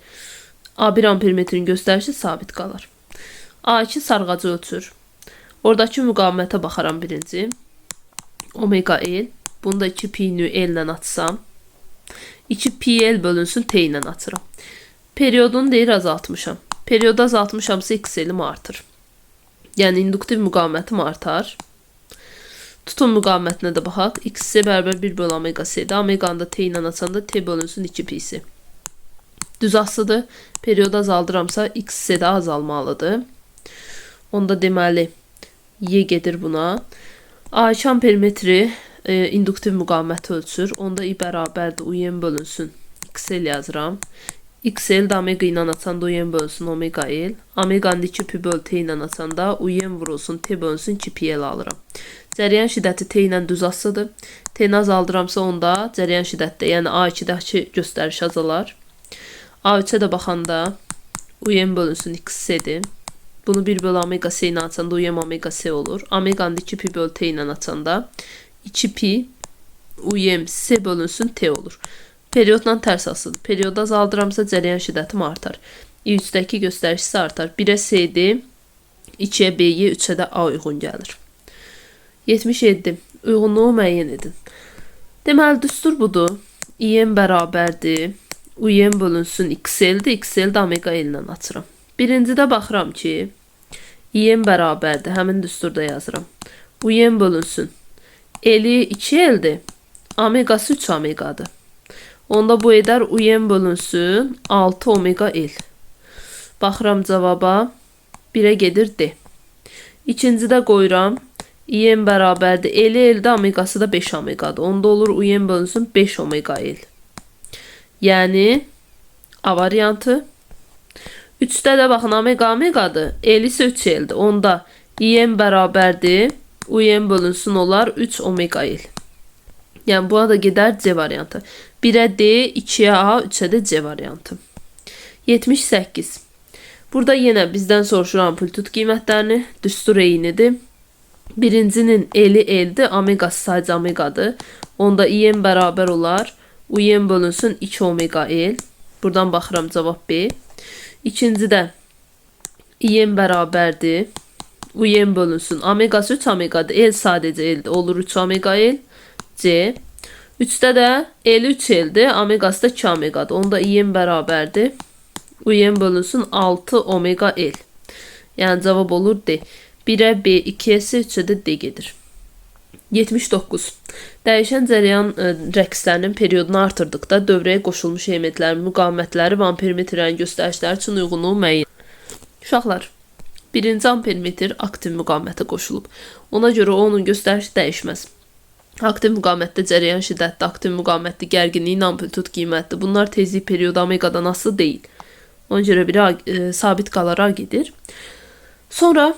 A1 ampermetrin göstərişi sabit qalır. A2 sarğacı ölçür. Oradakı müqavimətə baxaram birinci. Omega L. Bunu da 2pi nü L-lə açsam. 2pi L bölünsün T ilə açıram. Periodunu deyir azaltmışam. Periodu azaltmışamsa XL-im artır. Yəni induktiv müqavimətim artar. Tutum müqavimətinə də baxaq. XC bərabər 1/omega C-dir. Omeganı da T ilə açanda T bölünsün 2pi'si. Düz asıdır. Periyodu azaldıramsa XC də azalmalıdır. Onda deməli Y gedir buna. A2 ampermetri induktiv müqaviməti ölçür. Onda I bərabərdir UM bölünsün XL yazıram. XL də omega ilə açanda UM bölünsün omega L. Omeganın 2 pi bölü T ilə açanda UM vurulsun T bölünsün 2 pi L alıram. Cəryan şiddəti T ilə düz asıdır. T-ni azaldıramsa onda cəryan şiddətdə, yəni A2-dəki göstəriş azalar. A3-ə də baxanda UM bölünsün XS-dir. Bunu 1 bölü omega S ilə açanda UM omega S olur. Omeganın 2 pi bölü T ilə açanda 2 pi UM S bölünsün T olur. Periyodla tərs asıdır. Periyodu azaldıramsa cəryan şiddətim artar. I3-dəki göstərişisi artar. 1-ə S-dir, 2-yə B-yə, 3-ə də A uyğun gəlir. 77. Uyğunluğu müəyyən edin. Deməli, düstur budur. IM bərabərdir. UM bölünsün XL-dir. XL də omega L ilə açıram. Birincidə baxıram ki, IM bərabərdir. Həmin düsturda yazıram. UM bölünsün. L-i 2L-dir. Omegası 3 omegadır. Onda bu edər UM bölünsün 6 omega L. Baxıram cavaba. 1-ə gedir D. İkincidə qoyuram. IM bərabərdir. L-də omegası da 5 omegadır. Onda olur UM bölünsün 5 omega L. Yəni A variantı. 3-də də baxın omega omegadır. L isə 3L-dir. Onda IM bərabərdir. UM bölünsün olar 3 omega L. Yəni buna da gedər C variantı. 1-ə D, 2-yə A, 3-ə də C variantı. 78. Burada yenə bizdən soruşur amplitud qiymətlərini. Düstur eynidir. Birincinin L-i L-dir, omegası sadəcə omegadır. Onda IM bərabər olar. UM bölünsün 2 omega L. Buradan baxıram cavab B. İkincidə IM bərabərdir. UM bölünsün. Omegası 3 omegadır. L sadəcə L-dir. Olur 3 omega L. C. 3-də də L 3L-dir. Omegası da 2 omegadır. Onda IM bərabərdir. UM bölünsün 6 omega L. Yəni cavab olur D. 1-ə B, 2-yə S, 3-ə də D gedir. 79. Dəyişən cəryan rəqslərinin periyodunu artırdıqda dövrəyə qoşulmuş elementlərin müqavimətləri və ampermetrin göstərişləri üçün uyğunluğu müəyyən. Uşaqlar, birinci ampermetr aktiv müqavimətə qoşulub. Ona görə onun göstərişi dəyişməz. Aktiv müqavimətdə cəryan şiddətli, aktiv müqavimətli gərginliyin amplitud qiymətidir. Bunlar tezlik periyodu omegadan asılı deyil. Ona görə biri sabit qalaraq gedir. Sonra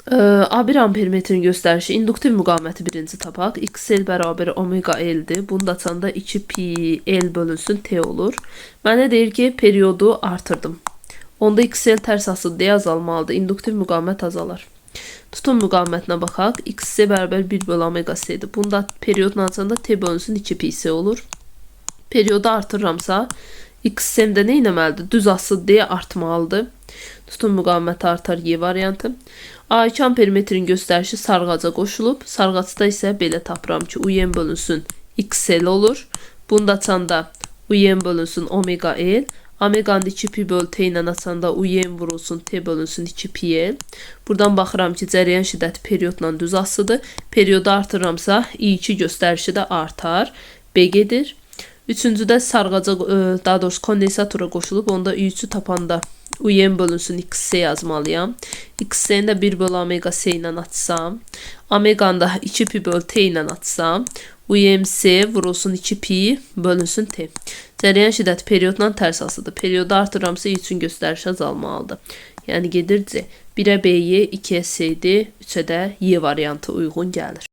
A1 ampermetrin göstərişi induktiv müqaviməti birinci tapaq. XL bərabər omega L-dir. Bunu da açanda 2 pi L bölünsün T olur. Mənə deyir ki, periyodu artırdım. Onda XL tərs asılı deyə azalmalıdır. İnduktiv müqavimət azalar. Tutum müqavimətinə baxaq. XC bərabər 1 bölü omega S-dir. Bunda periyodla açanda T bölünsün 2 pi S olur. Periyodu artırıramsa XC-də nə etməlidir? Düz asılı deyə artmalıdır. Tutum müqaviməti artar Y variantı. A2 ampermetrin göstərişi sarğaca qoşulub. Sarğacda isə belə tapıram ki, UM bölünsün XL olur. Bunu da açanda UM bölünsün omega L. Omeganın 2 pi bölü T ilə açanda UM vurulsun T bölünsün 2 pi L. Buradan baxıram ki, cəryan şiddəti periyodla düz asıdır. Periyodu artırıramsa I2 göstərişi də artar. B gedir. Üçüncüdə sarğaca, daha doğrusu kondensatora qoşulub. Onda I3'ü tapanda UM bölünsün XC yazmalıyam. XC'ni də 1 bölü omega S ilə açsam. Omeganı da 2 pi bölü T ilə açsam. UMC vurulsun 2 pi bölünsün T. Cəryan şiddəti periyodla tərs asıdır. Periyodu artırıramsa I3'ün göstərişi azalmalıdır. Yəni gedir C. 1-ə B-yə, 2-yə S-dir, 3-ə də Y variantı uyğun gəlir.